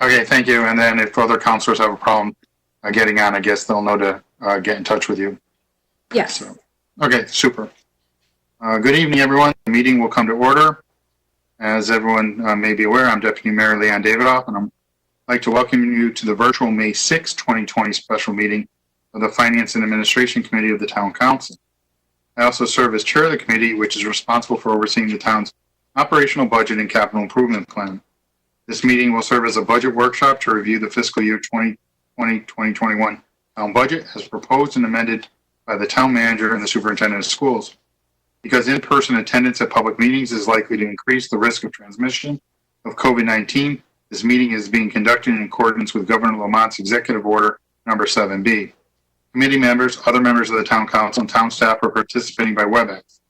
Okay, thank you. And then if other counselors have a problem getting on, I guess they'll know to get in touch with you. Yes. So, okay, super. Good evening, everyone. The meeting will come to order. As everyone may be aware, I'm Deputy Mayor Leanne Davidoff, and I'd like to welcome you to the virtual May 6, 2020 special meeting of the Finance and Administration Committee of the Town Council. I also serve as chair of the committee, which is responsible for overseeing the town's operational budget and capital improvement plan. This meeting will serve as a budget workshop to review the fiscal year 2020-2021 town budget as proposed and amended by the town manager and the superintendent of schools. Because in-person attendance at public meetings is likely to increase the risk of transmission of COVID-19, this meeting is being conducted in accordance with Governor Lamont's Executive Order Number 7B. Committee members, other members of the Town Council, and town staff are participating by WebEx.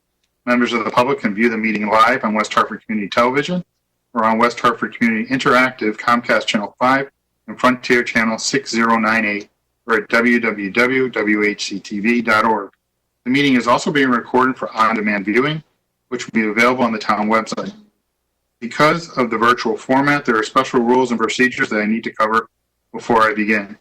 Members of the public can view the meeting live on West Hartford Community Television or on West Hartford Community Interactive Comcast Channel 5 and Frontier Channel 6098 or at www.whctv.org. The meeting is also being recorded for on-demand viewing, which will be available on the town website. Because of the virtual format, there are special rules and procedures that I need to cover before I begin.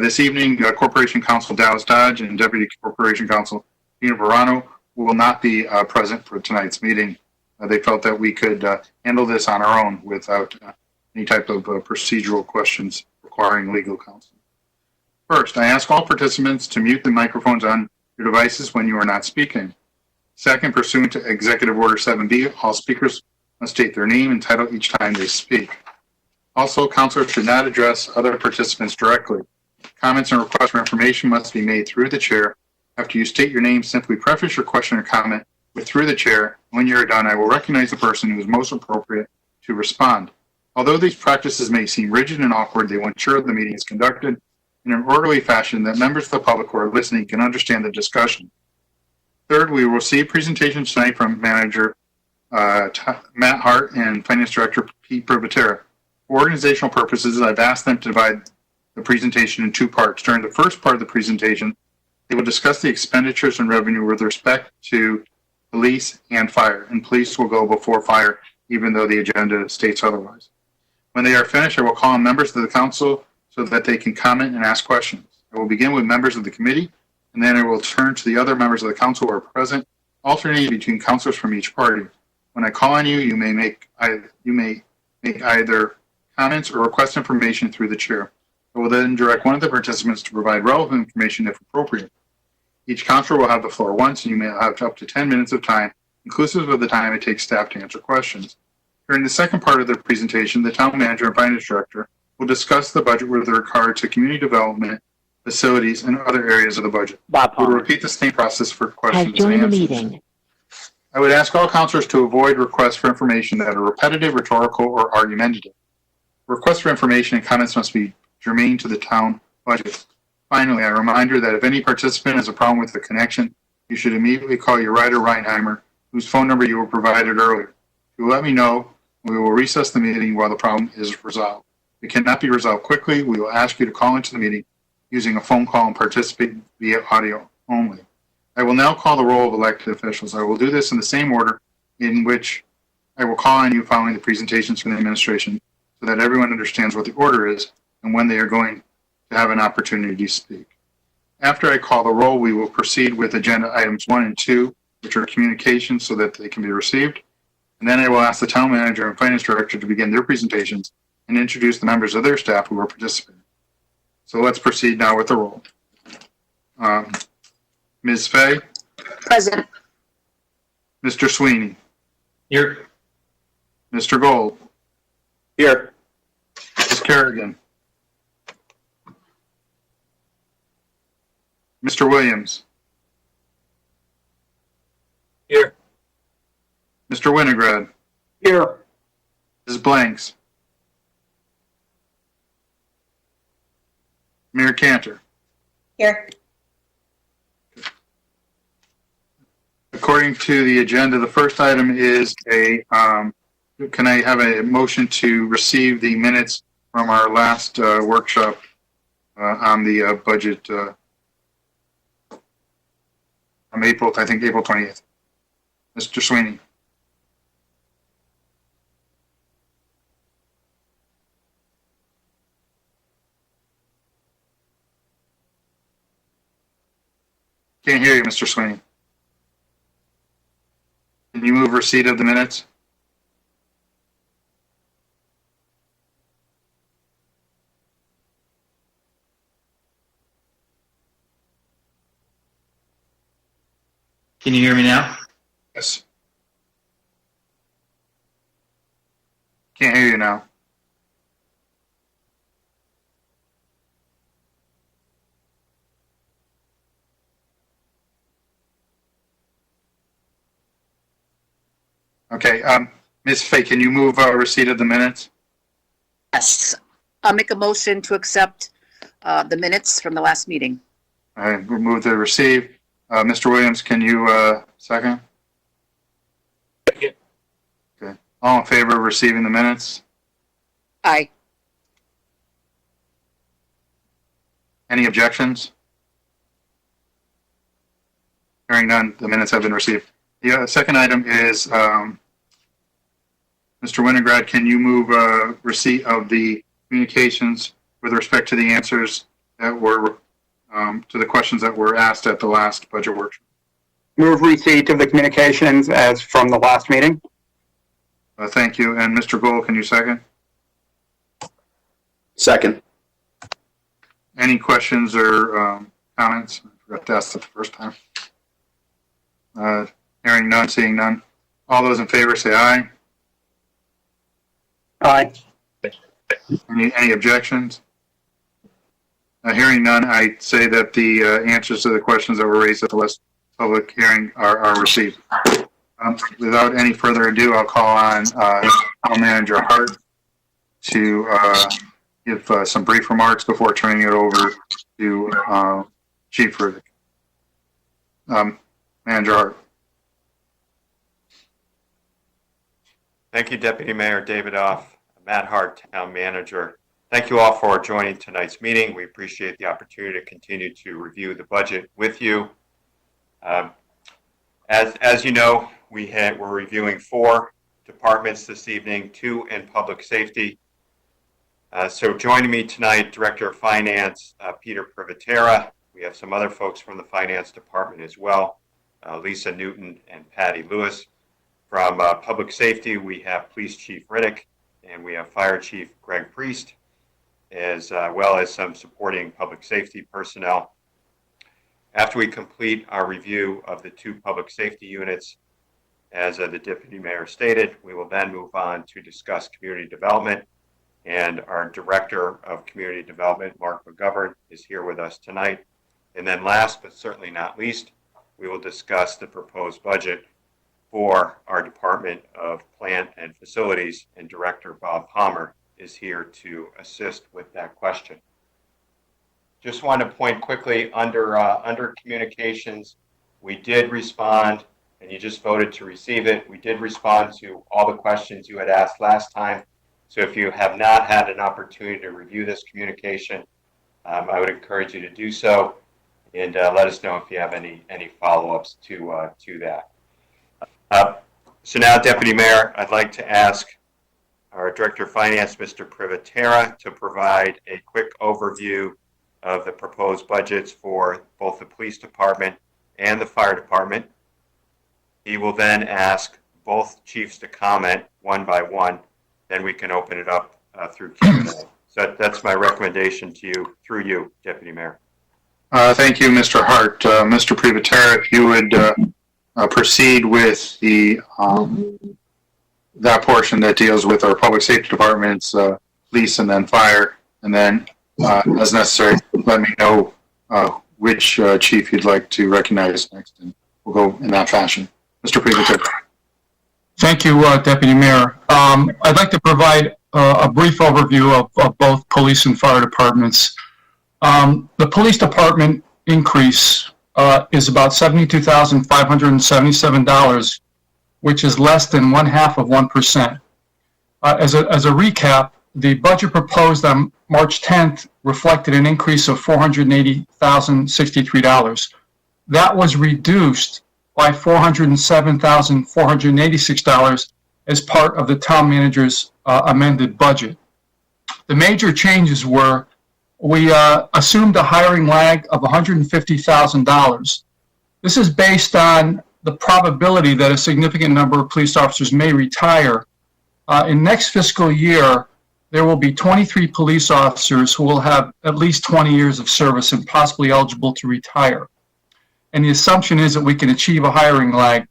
This evening, Corporation Counsel Dallas Dodge and Deputy Corporation Counsel Gina Verano will not be present for tonight's meeting. They felt that we could handle this on our own without any type of procedural questions requiring legal counsel. First, I ask all participants to mute the microphones on your devices when you are not speaking. Second, pursuant to Executive Order 7B, all speakers must state their name and title each time they speak. Also, counselors should not address other participants directly. Comments and requests for information must be made through the chair. After you state your name, simply preface your question or comment with "through the chair." When you're done, I will recognize the person who is most appropriate to respond. Although these practices may seem rigid and awkward, they will ensure the meeting is conducted in an orderly fashion that members of the public who are listening can understand the discussion. Third, we will receive presentations tonight from Manager Matt Hart and Finance Director Pete Privatera. For organizational purposes, I've asked them to divide the presentation in two parts. During the first part of the presentation, they will discuss the expenditures and revenue with respect to police and fire, and police will go before fire, even though the agenda states otherwise. When they are finished, I will call on members of the council so that they can comment and ask questions. I will begin with members of the committee, and then I will turn to the other members of the council who are present, alternating between councilors from each party. When I call on you, you may make either comments or request information through the chair. I will then direct one of the participants to provide relevant information if appropriate. Each counselor will have the floor once, and you may have up to 10 minutes of time, inclusive of the time it takes staff to answer questions. During the second part of the presentation, the town manager and finance director will discuss the budget with regard to community development, facilities, and other areas of the budget. We will repeat the same process for questions and answers. I would ask all counselors to avoid requests for information that are repetitive, rhetorical, or argumentative. Requests for information and comments must be germane to the town budget. Finally, a reminder that if any participant has a problem with the connection, you should immediately call your Ryder Reinheimer, whose phone number you were provided earlier. If you will let me know, we will recess the meeting while the problem is resolved. If it cannot be resolved quickly, we will ask you to call into the meeting using a phone call and participate via audio only. I will now call the roll of elected officials. I will do this in the same order in which I will call on you following the presentations from the administration so that everyone understands what the order is and when they are going to have an opportunity to speak. After I call the roll, we will proceed with agenda items 1 and 2, which are communications so that they can be received. And then I will ask the town manager and finance director to begin their presentations and introduce the members of their staff who are participating. So let's proceed now with the roll. Ms. Fay? Present. Mr. Sweeney? Here. Mr. Gold? Here. Ms. Kerrigan? Mr. Williams? Here. Mr. Winograd? Here. Ms. Blanks? Mayor Cantor? Here. According to the agenda, the first item is can I have a motion to receive the minutes from our last workshop on the budget on April 28th. Mr. Sweeney. Can't hear you, Mr. Sweeney. Can you move receipt of the minutes? Can you hear me now? Yes. Can't hear you now. Okay, Ms. Fay, can you move receipt of the minutes? Yes. I'll make a motion to accept the minutes from the last meeting. I remove the receive. Mr. Williams, can you second? Second. Okay. All in favor of receiving the minutes? Aye. Any objections? Hearing none, the minutes have been received. The second item is, Mr. Winograd, can you move receipt of the communications with respect to the answers that were to the questions that were asked at the last budget workshop? Move receipt of the communications as from the last meeting. Thank you. And Mr. Gold, can you second? Second. Any questions or comments? I forgot to ask that the first time. Hearing none, seeing none. All those in favor say aye. Aye. Any objections? Hearing none, I say that the answers to the questions that were raised at the last public hearing are received. Without any further ado, I'll call on Town Manager Hart to give some brief remarks before turning it over to Chief Riddick. Manager Hart. Thank you, Deputy Mayor David Off, Matt Hart, Town Manager. Thank you all for joining tonight's meeting. We appreciate the opportunity to continue to review the budget with you. As you know, we're reviewing 4 departments this evening, 2 in public safety. So joining me tonight, Director of Finance, Peter Privatera. We have some other folks from the Finance Department as well, Lisa Newton and Patty Lewis. From Public Safety, we have Police Chief Riddick, and we have Fire Chief Greg Priest, as well as some supporting public safety personnel. After we complete our review of the 2 public safety units, as the Deputy Mayor stated, we will then move on to discuss community development. And our Director of Community Development, Mark McGovern, is here with us tonight. And then last but certainly not least, we will discuss the proposed budget for our Department of Plant and Facilities, and Director Bob Palmer is here to assist with that question. Just want to point quickly under communications, we did respond, and you just voted to receive it. We did respond to all the questions you had asked last time. So if you have not had an opportunity to review this communication, I would encourage you to do so, and let us know if you have any follow-ups to that. So now, Deputy Mayor, I'd like to ask our Director of Finance, Mr. Privatera, to provide a quick overview of the proposed budgets for both the Police Department and the Fire Department. He will then ask both chiefs to comment one by one. Then we can open it up through Q&A. So that's my recommendation to you, through you, Deputy Mayor. Thank you, Mr. Hart. Mr. Privatera, if you would proceed with the that portion that deals with our public safety departments, police, and then fire, and then as necessary, let me know which chief you'd like to recognize next, and we'll go in that fashion. Mr. Privatera. Thank you, Deputy Mayor. I'd like to provide a brief overview of both police and fire departments. The police department increase is about $72,577, which is less than 0.5%. As a recap, the budget proposed on March 10th reflected an increase of $480,063. That was reduced by $407,486 as part of the town manager's amended budget. The major changes were we assumed a hiring lag of $150,000 This is based on the probability that a significant number of police officers may retire. In next fiscal year, there will be 23 police officers who will have at least 20 years of service and possibly eligible to retire. And the assumption is that we can achieve a hiring lag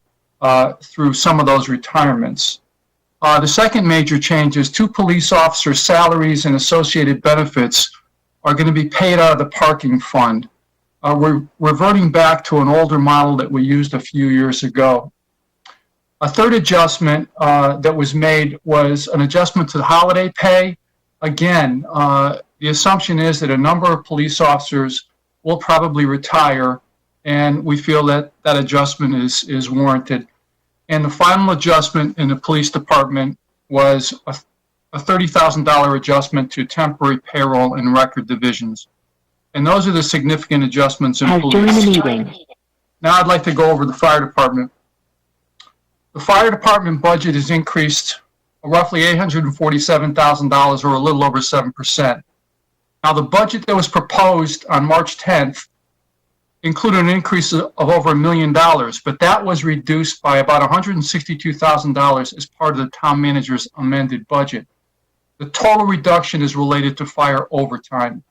through some of those retirements. The second major change is 2 police officers' salaries and associated benefits are going to be paid out of the parking fund. We're reverting back to an older model that we used a few years ago. A third adjustment that was made was an adjustment to the holiday pay. Again, the assumption is that a number of police officers will probably retire, and we feel that that adjustment is warranted. And the final adjustment in the police department was a $30,000 adjustment to temporary payroll and record divisions. And those are the significant adjustments in police. Now I'd like to go over the fire department. The fire department budget has increased roughly $847,000, or a little over 7%. Now, the budget that was proposed on March 10th included an increase of over $1 million, but that was reduced by about $162,000 as part of the town manager's amended budget. The total reduction is related to fire overtime.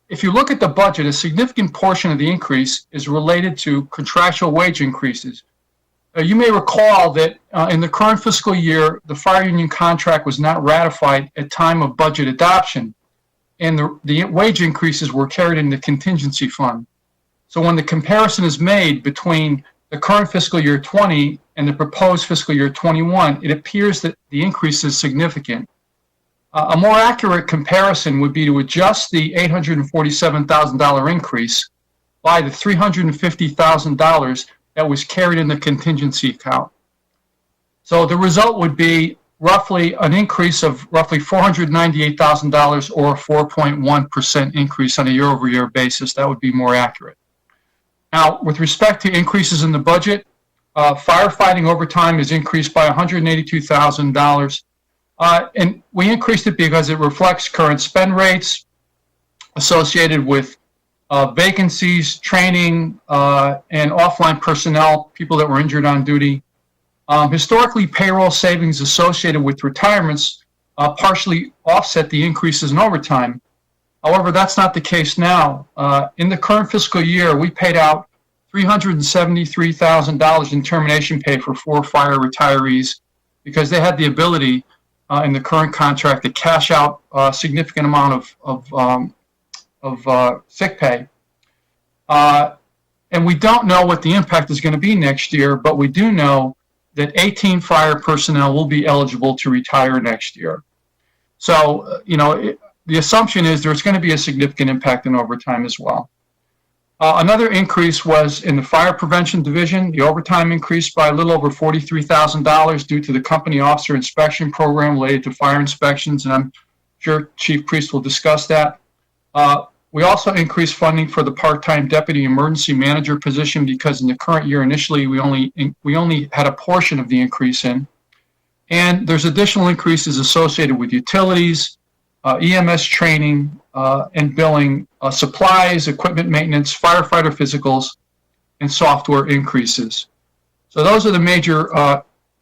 If you look at the budget, a significant portion of the increase is related to contractual wage increases. You may recall that in the current fiscal year, the fire union contract was not ratified at time of budget adoption, and the wage increases were carried in the contingency fund. So when the comparison is made between the current fiscal year 20 and the proposed fiscal year 21, it appears that the increase is significant. A more accurate comparison would be to adjust the $847,000 increase by the $350,000 that was carried in the contingency account. So the result would be roughly an increase of roughly $498,000, or a 4.1% increase on a year-over-year basis. That would be more accurate. Now, with respect to increases in the budget, firefighting overtime is increased by $182,000. And we increased it because it reflects current spend rates associated with vacancies, training, and offline personnel, people that were injured on duty. Historically, payroll savings associated with retirements partially offset the increases in overtime. However, that's not the case now. In the current fiscal year, we paid out $373,000 in termination pay for 4 fire retirees because they had the ability in the current contract to cash out a significant amount of sick pay. And we don't know what the impact is going to be next year, but we do know that 18 fire personnel will be eligible to retire next year. So, the assumption is there's going to be a significant impact in overtime as well. Another increase was in the fire prevention division. The overtime increased by a little over $43,000 due to the company officer inspection program related to fire inspections, and I'm sure Chief Priest will discuss that. We also increased funding for the part-time deputy emergency manager position because in the current year initially we only had a portion of the increase in. And there's additional increases associated with utilities, EMS training, and billing, supplies, equipment maintenance, firefighter physicals, and software increases. So those are the major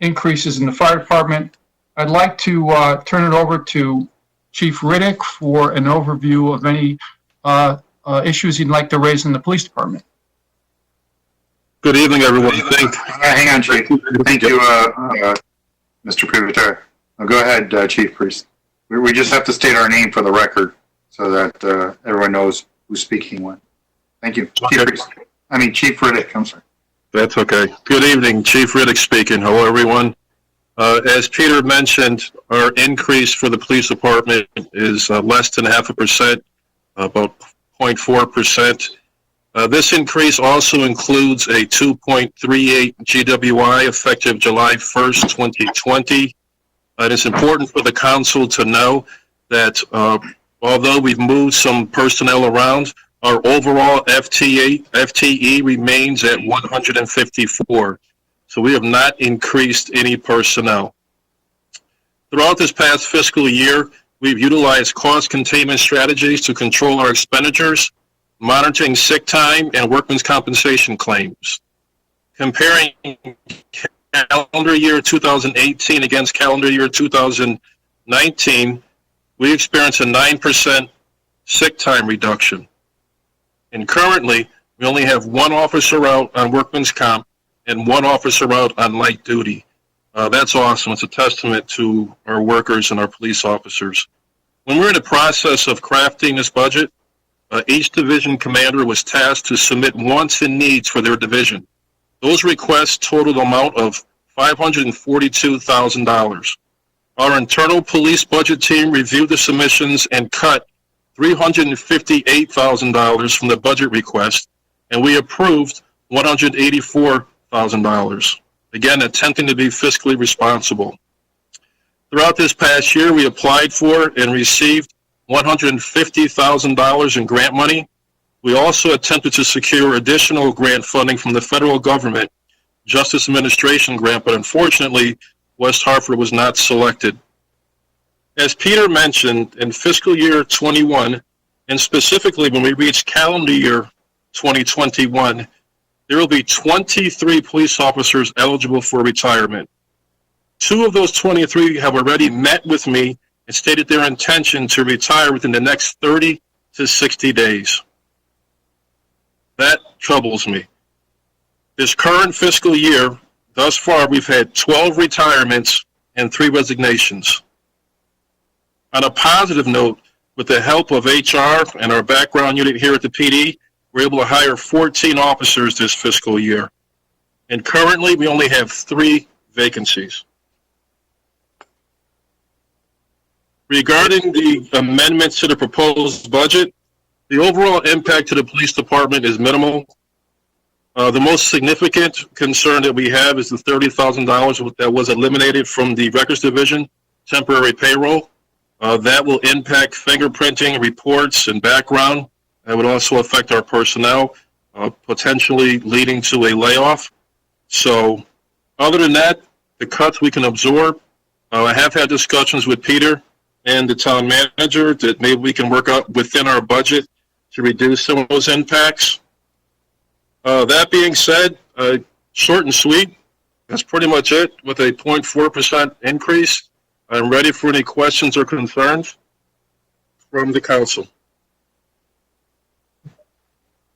increases in the fire department. I'd like to turn it over to Chief Riddick for an overview of any issues he'd like to raise in the police department. Good evening, everyone. Hang on, Chief. Thank you, Mr. Privatera. Go ahead, Chief Priest. We just have to state our name for the record so that everyone knows who's speaking when. Thank you. Okay. Chief Riddick, I'm sorry. That's okay. Good evening, Chief Riddick speaking. Hello, everyone. As Peter mentioned, our increase for the police department is less than 0.5%, about 0.4%. This increase also includes a 2.38 GWI effective July 1st, 2020. And it's important for the council to know that although we've moved some personnel around, our overall FTE remains at 154. So we have not increased any personnel. Throughout this past fiscal year, we've utilized cost containment strategies to control our expenditures. monitoring sick time and workman's compensation claims. Comparing calendar year 2018 against calendar year 2019, we experienced a 9% sick time reduction. And currently, we only have one officer out on workman's comp and one officer out on light duty. That's awesome. It's a testament to our workers and our police officers. When we're in the process of crafting this budget, each division commander was tasked to submit wants and needs for their division. Those requests totaled an amount of $542,000. Our internal police budget team reviewed the submissions and cut $358,000 from the budget request, and we approved $184,000. Again, attempting to be fiscally responsible. Throughout this past year, we applied for and received $150,000 in grant money. We also attempted to secure additional grant funding from the federal government, Justice Administration grant, but unfortunately, West Hartford was not selected. As Peter mentioned, in fiscal year 21, and specifically when we reach calendar year 2021, there will be 23 police officers eligible for retirement. 2 of those 23 have already met with me and stated their intention to retire within the next 30 to 60 days. That troubles me. This current fiscal year, thus far, we've had 12 retirements and 3 resignations. On a positive note, with the help of HR and our background unit here at the PD, we're able to hire 14 officers this fiscal year. And currently, we only have 3 vacancies. Regarding the amendments to the proposed budget, the overall impact to the police department is minimal. The most significant concern that we have is the $30,000 that was eliminated from the records division, temporary payroll. That will impact fingerprinting, reports, and background. That would also affect our personnel, potentially leading to a layoff. So other than that, the cuts we can absorb. I have had discussions with Peter and the town manager that maybe we can work out within our budget to reduce some of those impacts. That being said, short and sweet, that's pretty much it with a 0.4% increase. I'm ready for any questions or concerns from the council.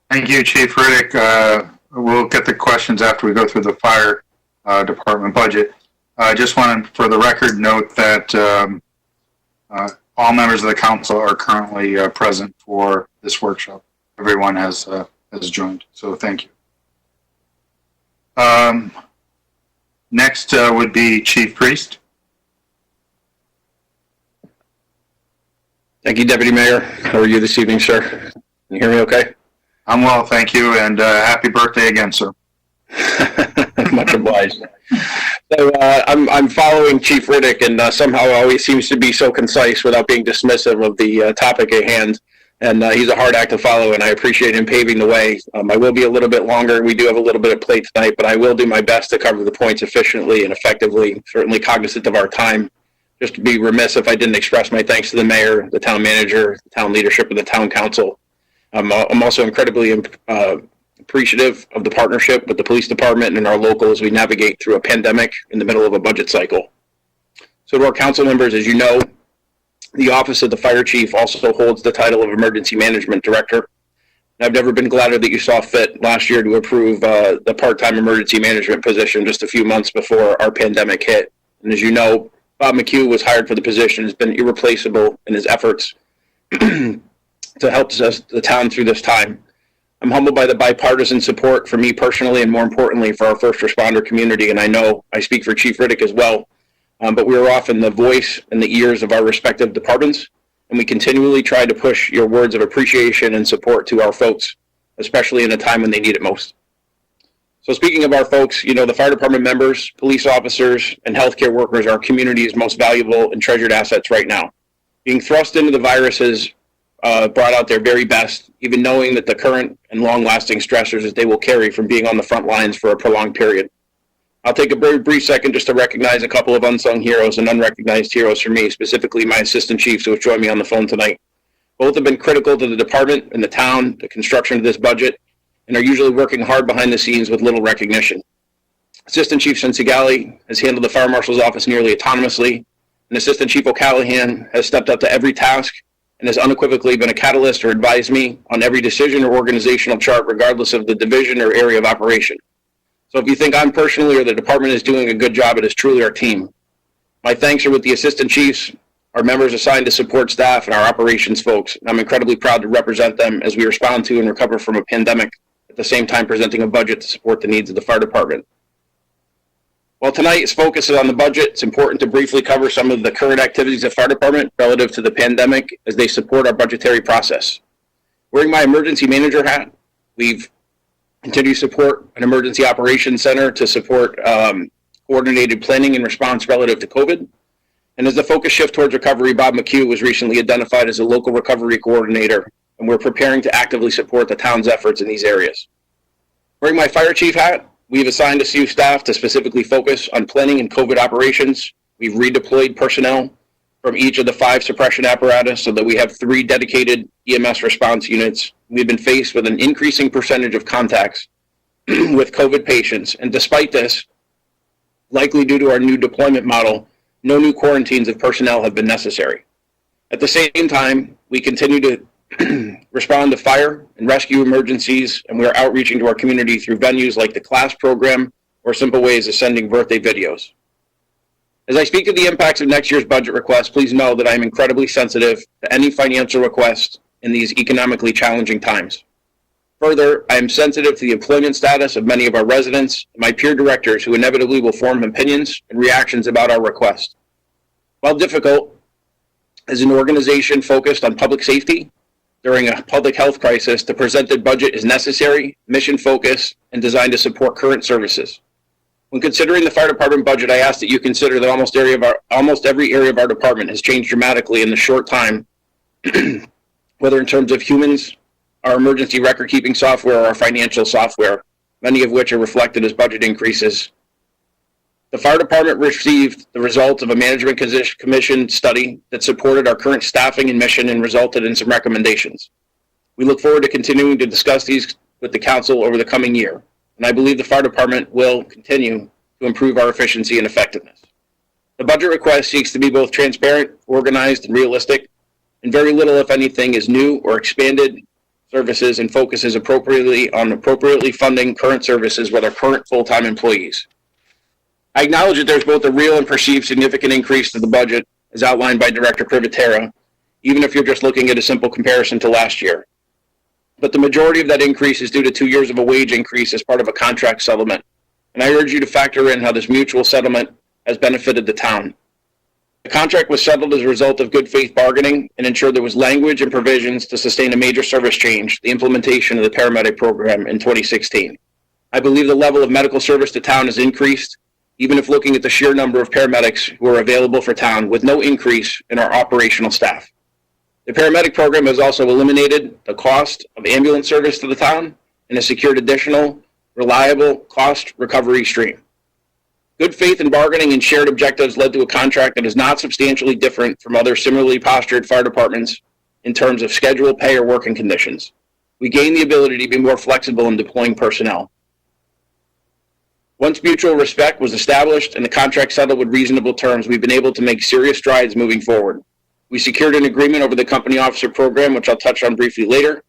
Thank you, Chief Riddick. We'll get the questions after we go through the fire department budget. I just want to, for the record, note that all members of the council are currently present for this workshop. Everyone has joined, so thank you. Next would be Chief Priest. Thank you, Deputy Mayor. How are you this evening, sir? Can you hear me okay? I'm well, thank you, and happy birthday again, sir. Much obliged. So I'm following Chief Riddick, and somehow always seems to be so concise without being dismissive of the topic at hand. And he's a hard act to follow, and I appreciate him paving the way. I will be a little bit longer. We do have a little bit of plate tonight, but I will do my best to cover the points efficiently and effectively, certainly cognizant of our time. Just to be remiss if I didn't express my thanks to the mayor, the town manager, the town leadership, and the town council. I'm also incredibly appreciative of the partnership with the police department and our local as we navigate through a pandemic in the middle of a budget cycle. So to our council members, as you know, the office of the fire chief also holds the title of emergency management director. And I've never been gladder that you saw fit last year to approve the part-time emergency management position just a few months before our pandemic hit. And as you know, Bob McHugh was hired for the position, has been irreplaceable in his efforts to help the town through this time. I'm humbled by the bipartisan support for me personally and more importantly for our first responder community. And I know I speak for Chief Riddick as well, but we are often the voice and the ears of our respective departments. And we continually try to push your words of appreciation and support to our folks, especially in a time when they need it most. So speaking of our folks, you know, the fire department members, police officers, and healthcare workers are our community's most valuable and treasured assets right now. Being thrust into the virus has brought out their very best, even knowing that the current and long-lasting stressors that they will carry from being on the front lines for a prolonged period. I'll take a very brief second just to recognize a couple of unsung heroes and unrecognized heroes for me, specifically my assistant chiefs who have joined me on the phone tonight. Both have been critical to the department and the town, the construction of this budget, and are usually working hard behind the scenes with little recognition. Assistant Chief Sensigali has handled the Fire Marshal's office nearly autonomously, and Assistant Chief O'Callahan has stepped up to every task and has unequivocally been a catalyst or advised me on every decision or organizational chart, regardless of the division or area of operation. So if you think I'm personally or the department is doing a good job, it is truly our team. My thanks are with the assistant chiefs, our members assigned to support staff, and our operations folks. I'm incredibly proud to represent them as we respond to and recover from a pandemic, at the same time presenting a budget to support the needs of the fire department. While tonight's focus is on the budget, it's important to briefly cover some of the current activities of the fire department relative to the pandemic as they support our budgetary process. Wearing my emergency manager hat, we've continued to support an emergency operations center to support coordinated planning and response relative to COVID. And as the focus shift towards recovery, Bob McHugh was recently identified as a local recovery coordinator, and we're preparing to actively support the town's efforts in these areas. Wearing my fire chief hat, we've assigned a few staff to specifically focus on planning and COVID operations. We've redeployed personnel from each of the 5 suppression apparatus so that we have 3 dedicated EMS response units. We've been faced with an increasing percentage of contacts with COVID patients, and despite this, likely due to our new deployment model, no new quarantines of personnel have been necessary. At the same time, we continue to respond to fire and rescue emergencies, and we are outreaching to our community through venues like the class program or simple ways of sending birthday videos. As I speak to the impacts of next year's budget request, please know that I am incredibly sensitive to any financial request in these economically challenging times. Further, I am sensitive to the employment status of many of our residents and my peer directors who inevitably will form opinions and reactions about our request. While difficult, as an organization focused on public safety during a public health crisis, the presented budget is necessary, mission-focused, and designed to support current services. When considering the fire department budget, I ask that you consider that almost every area of our department has changed dramatically in the short time, whether in terms of humans, our emergency record-keeping software, or our financial software, many of which are reflected as budget increases. The fire department received the results of a management commission study that supported our current staffing and mission and resulted in some recommendations. We look forward to continuing to discuss these with the council over the coming year, and I believe the fire department will continue to improve our efficiency and effectiveness. The budget request seeks to be both transparent, organized, and realistic, and very little, if anything, is new or expanded services and focuses appropriately funding current services with our current full-time employees. I acknowledge that there's both a real and perceived significant increase to the budget, as outlined by Director Privatera, even if you're just looking at a simple comparison to last year. But the majority of that increase is due to 2 years of a wage increase as part of a contract settlement, and I urge you to factor in how this mutual settlement has benefited the town. The contract was settled as a result of good faith bargaining and ensured there was language and provisions to sustain a major service change, the implementation of the paramedic program in 2016. I believe the level of medical service to town has increased, even if looking at the sheer number of paramedics who are available for town, with no increase in our operational staff. The paramedic program has also eliminated the cost of ambulance service to the town and has secured additional, reliable cost recovery stream. Good faith in bargaining and shared objectives led to a contract that is not substantially different from other similarly postured fire departments in terms of schedule, pay, or working conditions. We gain the ability to be more flexible in deploying personnel. Once mutual respect was established and the contract settled with reasonable terms, we've been able to make serious strides moving forward. We secured an agreement over the company officer program, which I'll touch on briefly later,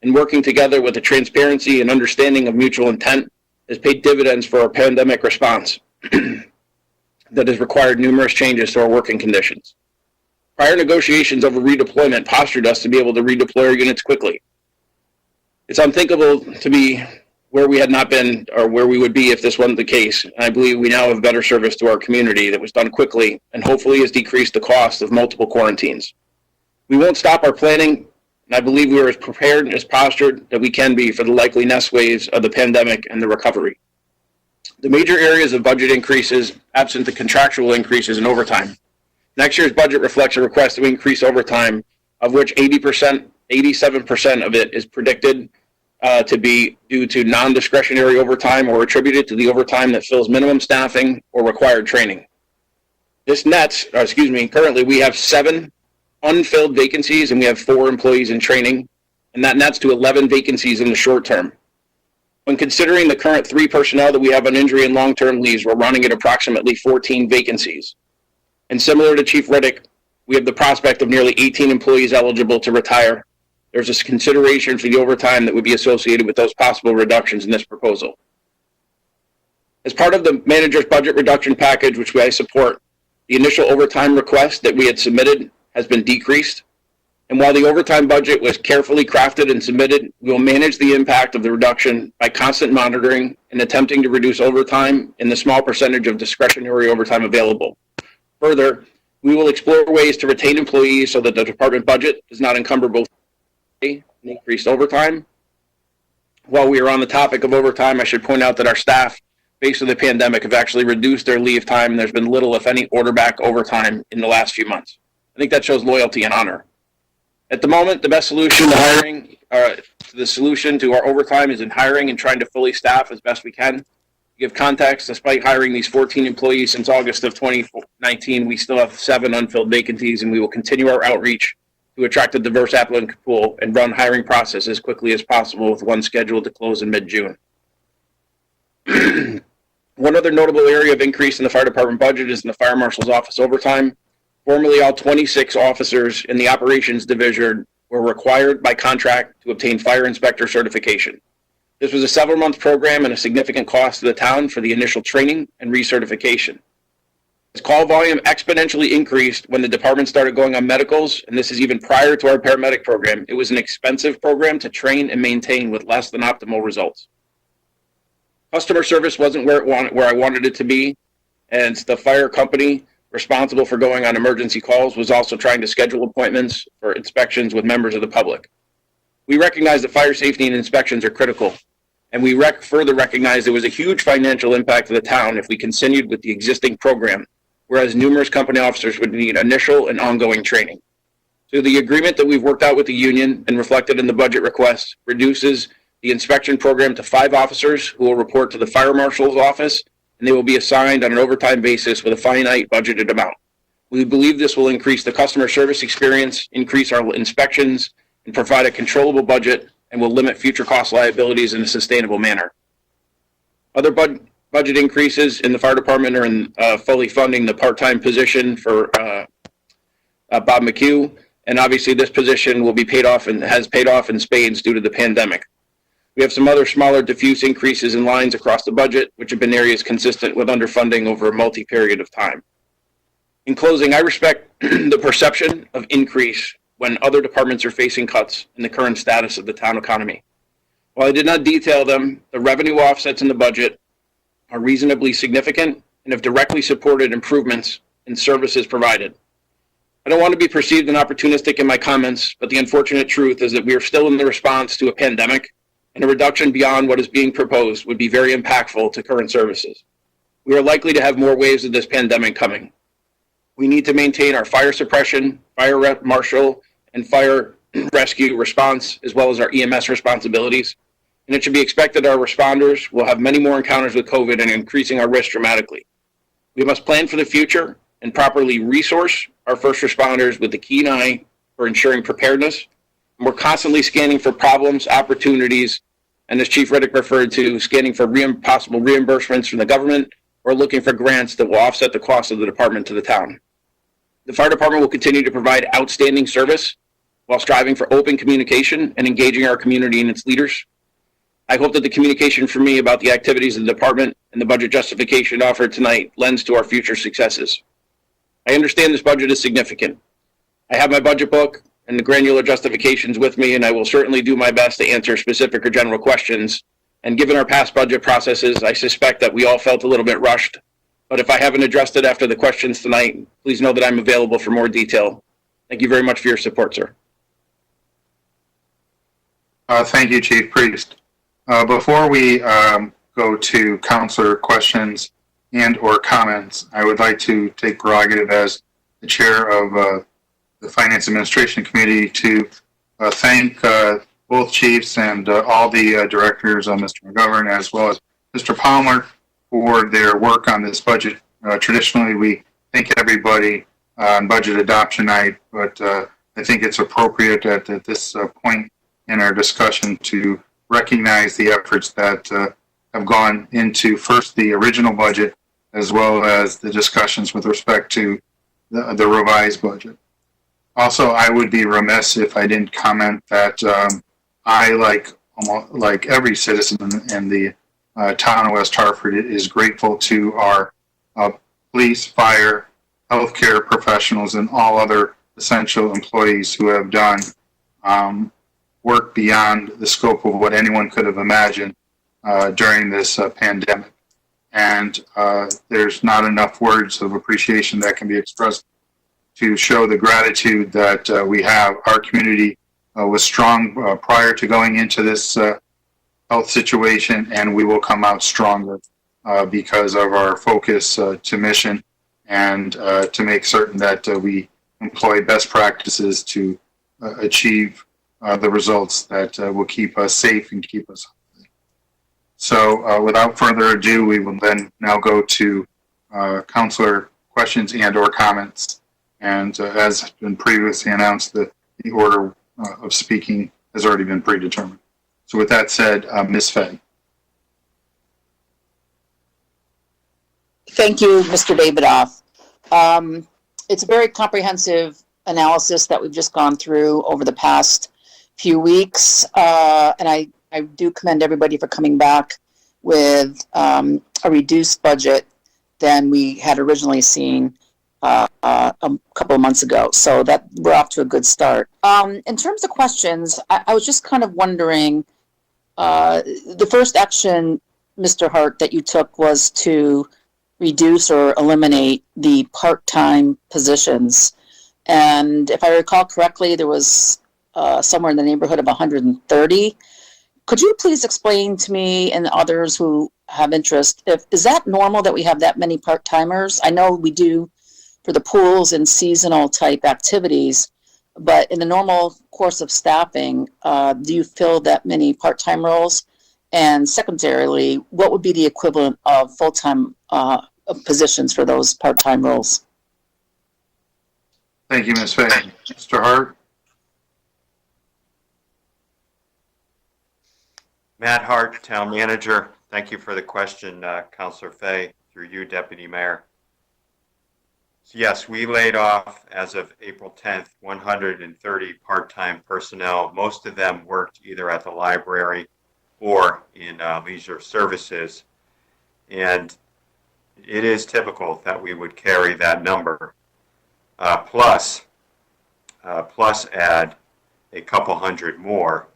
and working together with the transparency and understanding of mutual intent has paid dividends for our pandemic response that has required numerous changes to our working conditions. Prior negotiations over redeployment postured us to be able to redeploy our units quickly. It's unthinkable to be where we had not been or where we would be if this wasn't the case. And I believe we now have better service to our community that was done quickly and hopefully has decreased the cost of multiple quarantines. We won't stop our planning, and I believe we are as prepared and as postured that we can be for the likely next waves of the pandemic and the recovery. The major areas of budget increases, absent the contractual increases in overtime. Next year's budget reflects a request to increase overtime, of which 87% of it is predicted to be due to non-discretionary overtime or attributed to the overtime that fills minimum staffing or required training. This nets, currently we have 7 unfilled vacancies, and we have 4 employees in training, and that nets to 11 vacancies in the short term. When considering the current 3 personnel that we have on injury and long-term leaves, we're running at approximately 14 vacancies. And similar to Chief Riddick, we have the prospect of nearly 18 employees eligible to retire. There's a consideration for the overtime that would be associated with those possible reductions in this proposal. As part of the manager's budget reduction package, which I support, the initial overtime request that we had submitted has been decreased. And while the overtime budget was carefully crafted and submitted, we will manage the impact of the reduction by constant monitoring and attempting to reduce overtime in the small percentage of discretionary overtime available. Further, we will explore ways to retain employees so that the department budget does not encumber both and increased overtime. While we are on the topic of overtime, I should point out that our staff, based on the pandemic, have actually reduced their leave time, and there's been little, if any, order back overtime in the last few months. I think that shows loyalty and honor. At the moment, the best solution to hiring, the solution to our overtime is in hiring and trying to fully staff as best we can. To give context, despite hiring these 14 employees since August of 2019, we still have 7 unfilled vacancies, and we will continue our outreach to attract a diverse applicant pool and run hiring process as quickly as possible, with one scheduled to close in mid-June. One other notable area of increase in the fire department budget is in the fire marshal's office overtime. Formerly, all 26 officers in the operations division were required by contract to obtain fire inspector certification. This was a several-month program and a significant cost to the town for the initial training and recertification. As call volume exponentially increased when the department started going on medicals, and this is even prior to our paramedic program, it was an expensive program to train and maintain with less than optimal results. Customer service wasn't where I wanted it to be, and the fire company responsible for going on emergency calls was also trying to schedule appointments for inspections with members of the public. We recognize that fire safety and inspections are critical, and we further recognize there was a huge financial impact to the town if we continued with the existing program, whereas numerous company officers would need initial and ongoing training. So the agreement that we've worked out with the union and reflected in the budget request reduces the inspection program to 5 officers who will report to the fire marshal's office, and they will be assigned on an overtime basis with a finite budgeted amount. We believe this will increase the customer service experience, increase our inspections, and provide a controllable budget, and will limit future cost liabilities in a sustainable manner. Other budget increases in the fire department are in fully funding the part-time position for Bob McHugh, and obviously this position will be paid off and has paid off in spades due to the pandemic. We have some other smaller diffuse increases in lines across the budget, which have been areas consistent with underfunding over a multi-period of time. In closing, I respect the perception of increase when other departments are facing cuts in the current status of the town economy. While I did not detail them, the revenue offsets in the budget are reasonably significant and have directly supported improvements in services provided. I don't want to be perceived as opportunistic in my comments, but the unfortunate truth is that we are still in the response to a pandemic, and a reduction beyond what is being proposed would be very impactful to current services. We are likely to have more waves of this pandemic coming. We need to maintain our fire suppression, fire marshal, and fire rescue response, as well as our EMS responsibilities. And it should be expected our responders will have many more encounters with COVID and increasing our risk dramatically. We must plan for the future and properly resource our first responders with a keen eye for ensuring preparedness. And we're constantly scanning for problems, opportunities, and as Chief Riddick referred to, scanning for possible reimbursements from the government or looking for grants that will offset the cost of the department to the town. The fire department will continue to provide outstanding service while striving for open communication and engaging our community and its leaders. I hope that the communication from me about the activities of the department and the budget justification offered tonight lends to our future successes. I understand this budget is significant. I have my budget book and the granular justifications with me, and I will certainly do my best to answer specific or general questions. And given our past budget processes, I suspect that we all felt a little bit rushed. But if I haven't addressed it after the questions tonight, please know that I'm available for more detail. Thank you very much for your support, sir. Thank you, Chief Priest. Before we go to Councilor questions and or comments, I would like to take prerogative as the chair of the Finance Administration Committee to thank both chiefs and all the directors, Mr. McGovern, as well as Mr. Palmer, for their work on this budget. Traditionally, we thank everybody on budget adoption night, but I think it's appropriate at this point in our discussion to recognize the efforts that have gone into first the original budget as well as the discussions with respect to the revised budget. Also, I would be remiss if I didn't comment that I, like every citizen in the town of West Hartford, is grateful to our police, fire, healthcare professionals, and all other essential employees who have done work beyond the scope of what anyone could have imagined during this pandemic. And there's not enough words of appreciation that can be expressed to show the gratitude that we have. Our community was strong prior to going into this health situation, and we will come out stronger because of our focus to mission and to make certain that we employ best practices to achieve the results that will keep us safe and keep us healthy. So without further ado, we will then now go to Councilor questions and or comments. And as has been previously announced, the order of speaking has already been predetermined. So with that said, Ms. Fay. Thank you, Mr. Davidoff. It's a very comprehensive analysis that we've just gone through over the past few weeks. And I do commend everybody for coming back with a reduced budget than we had originally seen a couple of months ago. So that we're off to a good start. In terms of questions, I was just kind of wondering, the first action, Mr. Hart, that you took was to reduce or eliminate the part-time positions. And if I recall correctly, there was somewhere in the neighborhood of 130. Could you please explain to me and others who have interest, is that normal that we have that many part-timers? I know we do for the pools and seasonal type activities, but in the normal course of staffing, do you fill that many part-time roles? And secondarily, what would be the equivalent of full-time positions for those part-time roles? Thank you, Ms. Fay. Mr. Hart. Matt Hart, Town Manager. Thank you for the question, Councilor Fay, through you, Deputy Mayor. So yes, we laid off, as of April 10th, 130 part-time personnel. Most of them worked either at the library or in leisure services. And it is typical that we would carry that number, plus add a couple hundred more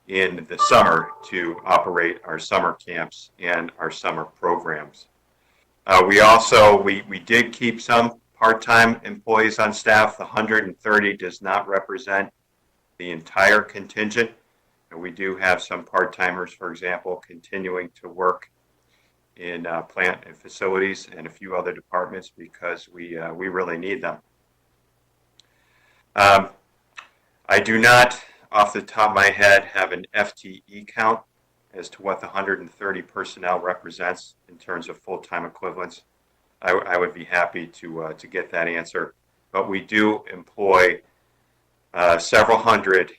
in the summer to operate our summer camps and our summer programs. We did keep some part-time employees on staff. The 130 does not represent the entire contingent. And we do have some part-timers, for example, continuing to work in plant and facilities and a few other departments because we really need them. I do not, off the top of my head, have an FTE count as to what the 130 personnel represents in terms of full-time equivalents. I would be happy to get that answer, but we do employ several hundred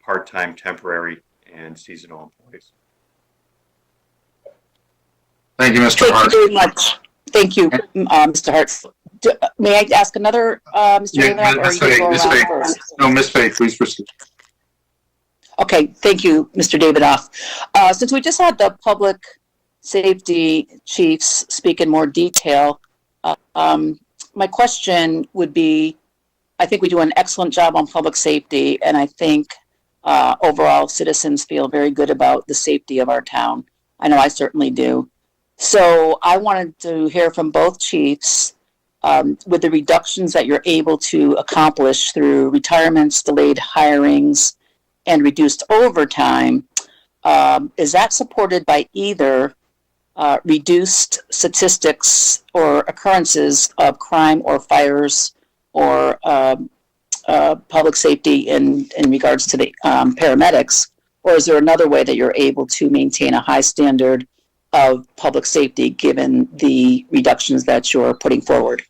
part-time, temporary, and seasonal employees. Thank you, Mr. Hart. Thank you very much. Thank you, Mr. Hart. May I ask another, Mr. Davidoff, or you can go around first? No, Ms. Fay, please proceed. Okay, thank you, Mr. Davidoff. Since we just had the public safety chiefs speak in more detail, my question would be, I think we do an excellent job on public safety, and I think overall citizens feel very good about the safety of our town. I know I certainly do. So I wanted to hear from both chiefs with the reductions that you're able to accomplish through retirements, delayed hirings, and reduced overtime. Is that supported by either reduced statistics or occurrences of crime or fires or public safety in regards to the paramedics? Or is there another way that you're able to maintain a high standard of public safety given the reductions that you're putting forward?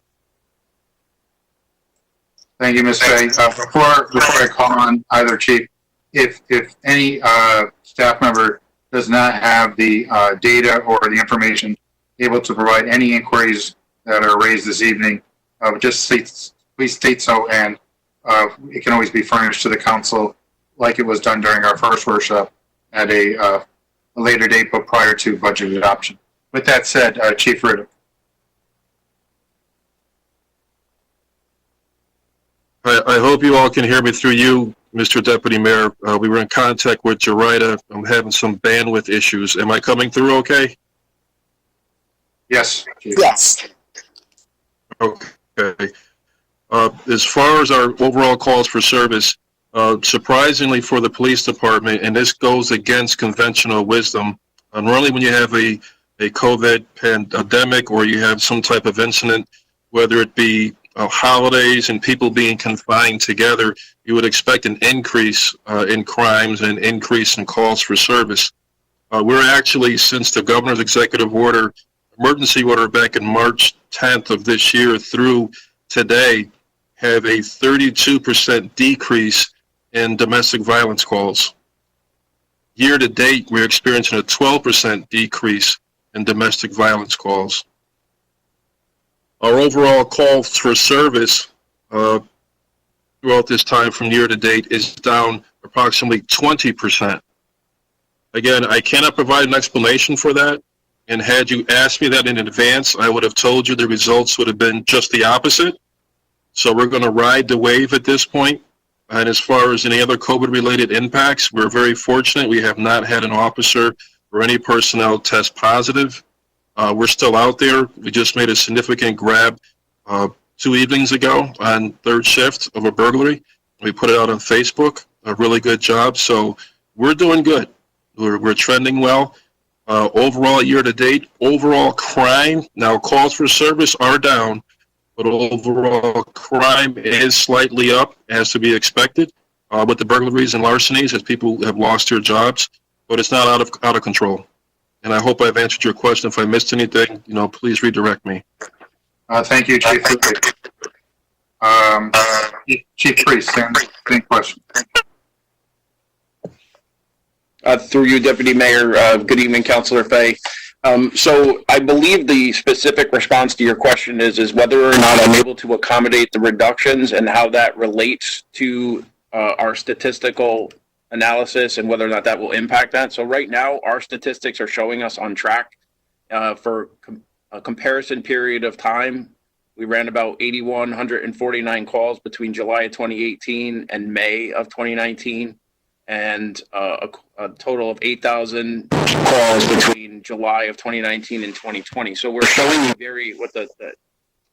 Thank you, Ms. Fay. Before I call on either chief, if any staff member does not have the data or the information able to provide any inquiries that are raised this evening, please state so, and it can always be furnished to the council like it was done during our first workshop at a later date, but prior to budget adoption. With that said, Chief Riddick. I hope you all can hear me through you, Mr. Deputy Mayor. We were in contact with Jerida. I'm having some bandwidth issues. Am I coming through okay? Yes. Chief. Yes. Okay. As far as our overall calls for service, surprisingly for the police department, and this goes against conventional wisdom, normally when you have a COVID pandemic or you have some type of incident, whether it be holidays and people being confined together, you would expect an increase in crimes and an increase in calls for service. We're actually, since the governor's executive order, emergency order back in March 10th of this year through today, have a 32% decrease in domestic violence calls. Year to date, we're experiencing a 12% decrease in domestic violence calls. Our overall calls for service throughout this time from year to date is down approximately 20%. Again, I cannot provide an explanation for that. And had you asked me that in advance, I would have told you the results would have been just the opposite. So we're going to ride the wave at this point. And as far as any other COVID-related impacts, we're very fortunate. We have not had an officer or any personnel test positive. We're still out there. We just made a significant grab 2 evenings ago on third shift of a burglary. We put it out on Facebook. A really good job. So we're doing good. We're trending well. Overall year to date, overall crime, now calls for service are down, but overall crime is slightly up, as to be expected, with the burglaries and larcenies as people have lost their jobs, but it's not out of control. And I hope I've answered your question. If I missed anything, please redirect me. Thank you, Chief. Chief Priest, same question. Through you, Deputy Mayor. Good evening, Councilor Fay. So I believe the specific response to your question is whether or not I'm able to accommodate the reductions and how that relates to our statistical analysis and whether or not that will impact that. So right now, our statistics are showing us on track for a comparison period of time. We ran about 8,149 calls between July of 2018 and May of 2019. And a total of 8,000 calls between July of 2019 and 2020. So we're showing what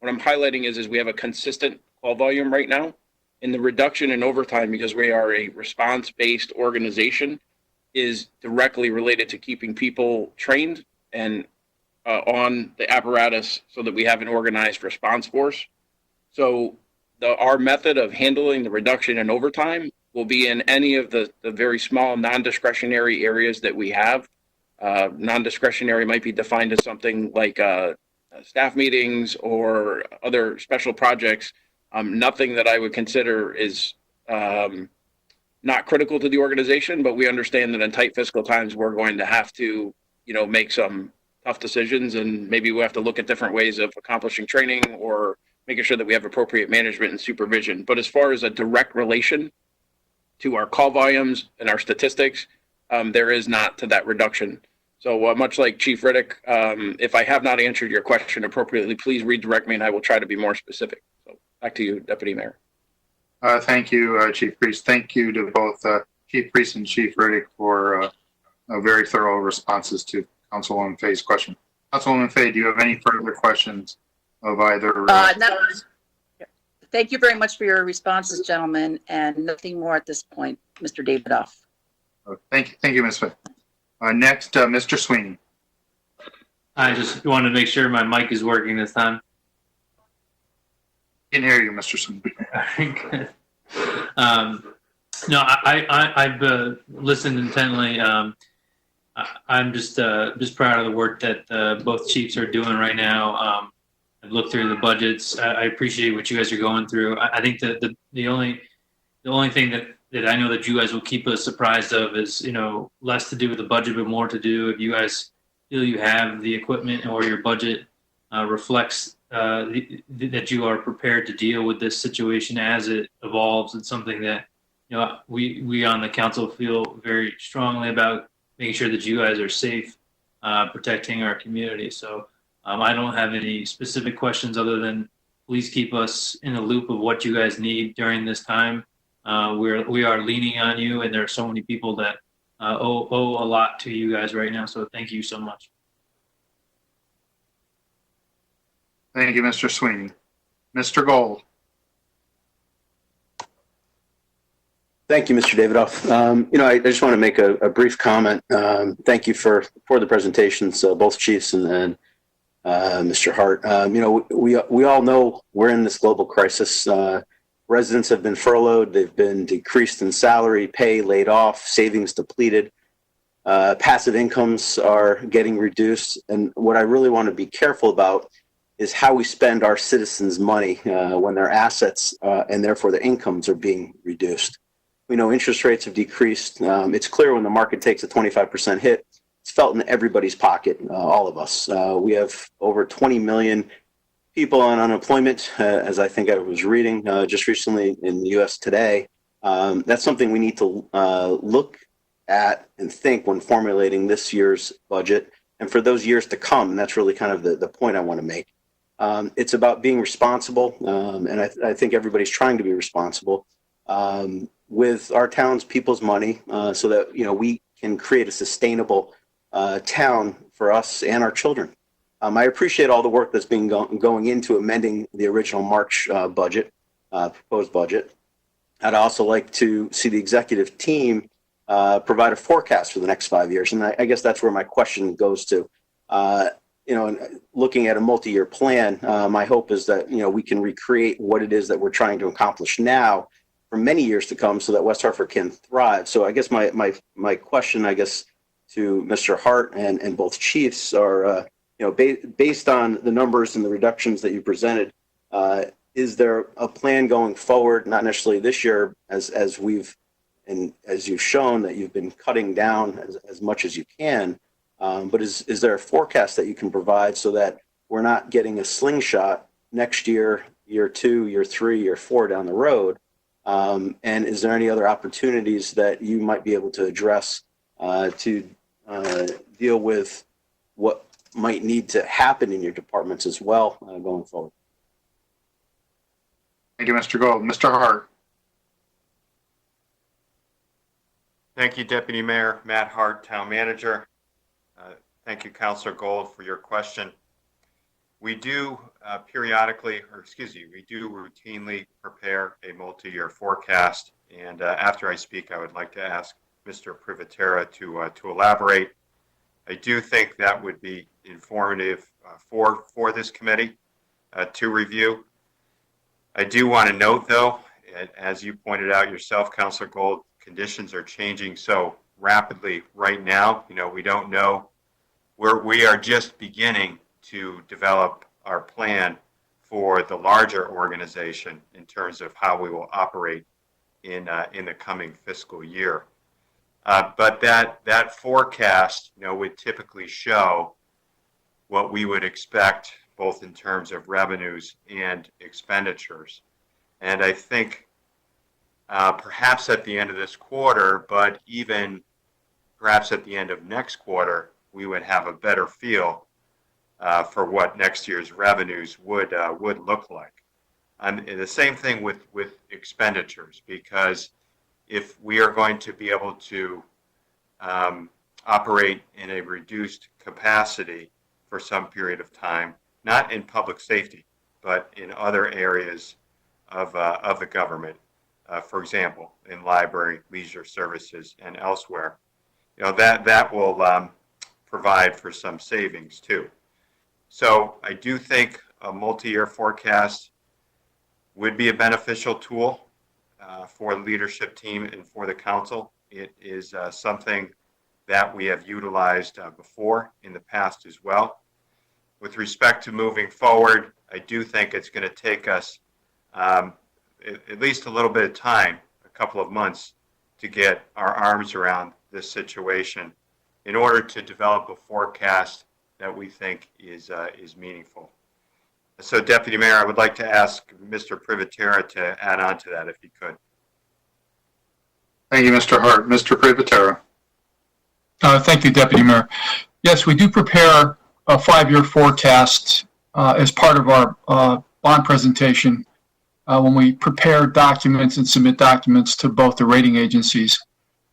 I'm highlighting is we have a consistent call volume right now. And the reduction in overtime, because we are a response-based organization, is directly related to keeping people trained and on the apparatus so that we have an organized response force. So our method of handling the reduction in overtime will be in any of the very small non-discretionary areas that we have. Non-discretionary might be defined as something like staff meetings or other special projects. Nothing that I would consider is not critical to the organization, but we understand that in tight fiscal times, we're going to have to, make some tough decisions, and maybe we have to look at different ways of accomplishing training or making sure that we have appropriate management and supervision. But as far as a direct relation to our call volumes and our statistics, there is not to that reduction. So much like Chief Riddick, if I have not answered your question appropriately, please redirect me and I will try to be more specific. So back to you, Deputy Mayor. Thank you, Chief Priest. Thank you to both Chief Priest and Chief Riddick for very thorough responses to Councilwoman Fay's question. Councilwoman Fay, do you have any further questions of either? No. Thank you very much for your responses, gentlemen, and nothing more at this point, Mr. Davidoff. Thank you, Ms. Fay. Next, Mr. Sweeney. I just wanted to make sure my mic is working this time. Can hear you, Mr. Sweeney. Good. No, I've listened intently. I'm just proud of the work that both chiefs are doing right now. I've looked through the budgets. I appreciate what you guys are going through. I think that the only thing that I know that you guys will keep us surprised of is, less to do with the budget, but more to do if you guys feel you have the equipment or your budget reflects that you are prepared to deal with this situation as it evolves. It's something that, we on the council feel very strongly about, making sure that you guys are safe, protecting our community. So I don't have any specific questions other than please keep us in the loop of what you guys need during this time. We are leaning on you, and there are so many people that owe a lot to you guys right now. So thank you so much. Thank you, Mr. Sweeney. Mr. Gold. Thank you, Mr. Davidoff. I just want to make a brief comment. Thank you for the presentations, both chiefs and Mr. Hart. We all know we're in this global crisis. Residents have been furloughed. They've been decreased in salary, pay, laid off, savings depleted. Passive incomes are getting reduced. And what I really want to be careful about is how we spend our citizens' money when their assets and therefore their incomes are being reduced. We know interest rates have decreased. It's clear when the market takes a 25% hit, it's felt in everybody's pocket, all of us. We have over 20 million people on unemployment, as I think I was reading just recently in the U.S. today. That's something we need to look at and think when formulating this year's budget and for those years to come. And that's really kind of the point I want to make. It's about being responsible, and I think everybody's trying to be responsible with our town's people's money so that we can create a sustainable town for us and our children. I appreciate all the work that's been going into amending the original March proposed budget. I'd also like to see the executive team provide a forecast for the next 5 years, and I guess that's where my question goes to. Looking at a multi-year plan, my hope is that we can recreate what it is that we're trying to accomplish now for many years to come, so that West Hartford can thrive. So I guess my question, I guess, to Mr. Hart and both chiefs are, based on the numbers and the reductions that you presented, is there a plan going forward, not necessarily this year, as you've shown that you've been cutting down as much as you can, but is there a forecast that you can provide so that we're not getting a slingshot next year, year 2, year 3, year 4 down the road? And is there any other opportunities that you might be able to address to deal with what might need to happen in your departments as well going forward? Thank you, Mr. Gold. Mr. Hart. Thank you, Deputy Mayor Matt Hart, Town Manager. Thank you, Councilor Gold, for your question. We do we do routinely prepare a multi-year forecast. And after I speak, I would like to ask Mr. Privatera to elaborate. I do think that would be informative for this committee to review. I do want to note, though, as you pointed out yourself, Councilor Gold, conditions are changing so rapidly right now. We don't know where we are just beginning to develop our plan for the larger organization in terms of how we will operate in the coming fiscal year. But that forecast, would typically show what we would expect both in terms of revenues and expenditures. And I think perhaps at the end of this quarter, but even perhaps at the end of next quarter, we would have a better feel for what next year's revenues would look like. And the same thing with expenditures, because if we are going to be able to operate in a reduced capacity for some period of time, not in public safety, but in other areas of the government, for example, in library, leisure services, and elsewhere, that will provide for some savings too. So I do think a multi-year forecast would be a beneficial tool for the leadership team and for the council. It is something that we have utilized before in the past as well. With respect to moving forward, I do think it's going to take us at least a little bit of time, a couple of months, to get our arms around this situation in order to develop a forecast that we think is meaningful. So, Deputy Mayor, I would like to ask Mr. Privatera to add on to that if he could. Thank you, Mr. Hart. Mr. Privatera. Thank you, Deputy Mayor. Yes, we do prepare a 5-year forecast as part of our bond presentation when we prepare documents and submit documents to both the rating agencies.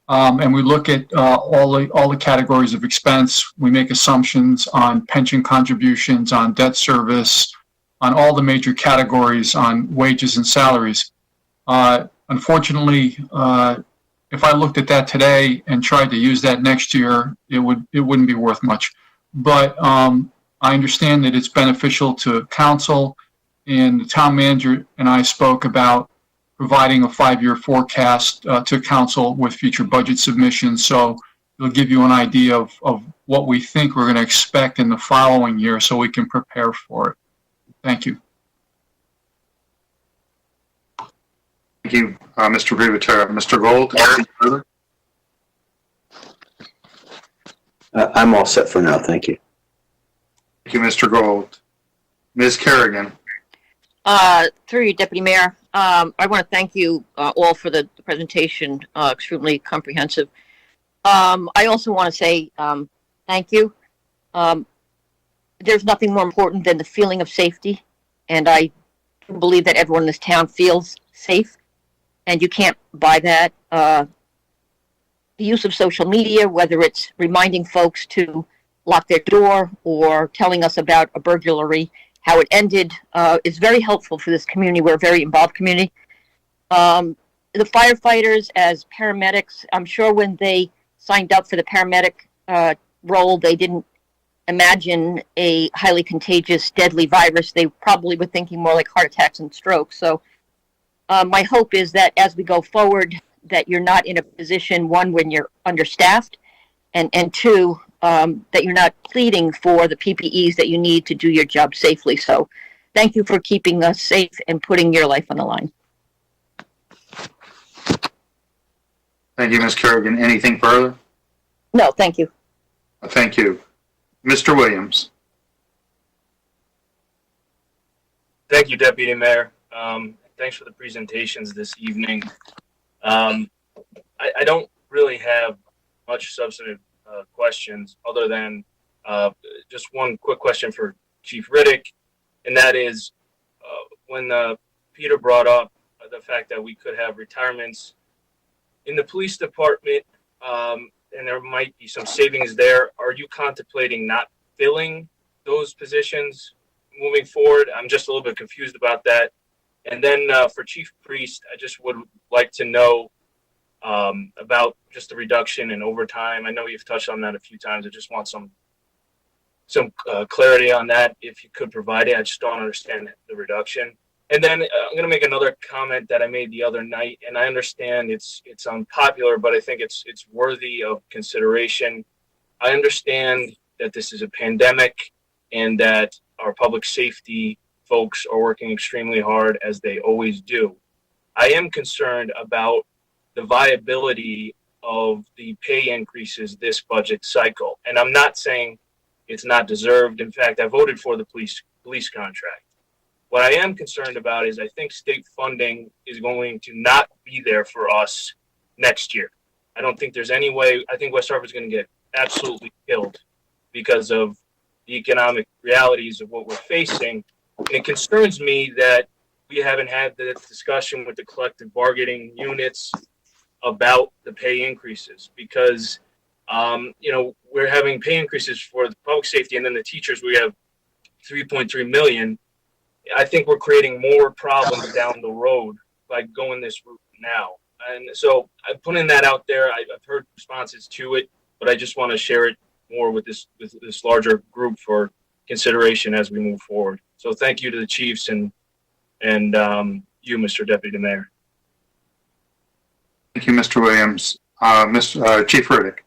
And we look at all the categories of expense. We make assumptions on pension contributions, on debt service, on all the major categories, on wages and salaries. Unfortunately, if I looked at that today and tried to use that next year, it wouldn't be worth much. But I understand that it's beneficial to council, and the town manager and I spoke about providing a 5-year forecast to council with future budget submissions. So it'll give you an idea of what we think we're going to expect in the following year so we can prepare for it. Thank you. Thank you, Mr. Privatera. Mr. Gold, anything further? I'm all set for now. Thank you. Thank you, Mr. Gold. Ms. Kerrigan. Through you, Deputy Mayor, I want to thank you all for the presentation, extremely comprehensive. I also want to say thank you. There's nothing more important than the feeling of safety, and I believe that everyone in this town feels safe, and you can't buy that. The use of social media, whether it's reminding folks to lock their door or telling us about a burglary, how it ended, is very helpful for this community. We're a very involved community. The firefighters as paramedics, I'm sure when they signed up for the paramedic role, they didn't imagine a highly contagious, deadly virus. They probably were thinking more like heart attacks and strokes. So my hope is that as we go forward, that you're not in a position, one, when you're understaffed, and two, that you're not pleading for the PPEs that you need to do your job safely. So thank you for keeping us safe and putting your life on the line. Thank you, Ms. Kerrigan. Anything further? No, thank you. Thank you. Mr. Williams. Thank you, Deputy Mayor. Thanks for the presentations this evening. I don't really have much substantive questions other than just one quick question for Chief Riddick, and that is when Peter brought up the fact that we could have retirements in the police department and there might be some savings there. Are you contemplating not filling those positions moving forward? I'm just a little bit confused about that. And then for Chief Priest, I just would like to know about just the reduction in overtime. I know you've touched on that a few times. I just want some clarity on that if you could provide it. I just don't understand the reduction. And then I'm going to make another comment that I made the other night, and I understand it's unpopular, but I think it's worthy of consideration. I understand that this is a pandemic and that our public safety folks are working extremely hard, as they always do. I am concerned about the viability of the pay increases this budget cycle. And I'm not saying it's not deserved. In fact, I voted for the police contract. What I am concerned about is I think state funding is going to not be there for us next year. I don't think there's any way. I think West Hartford's going to get absolutely killed because of the economic realities of what we're facing. And it concerns me that we haven't had the discussion with the collective bargaining units about the pay increases because, we're having pay increases for the public safety, and then the teachers, we have $3.3 million. I think we're creating more problems down the road by going this route now. And so I'm putting that out there. I've heard responses to it, but I just want to share it more with this larger group for consideration as we move forward. So thank you to the chiefs and you, Mr. Deputy Mayor. Thank you, Mr. Williams. Chief Riddick.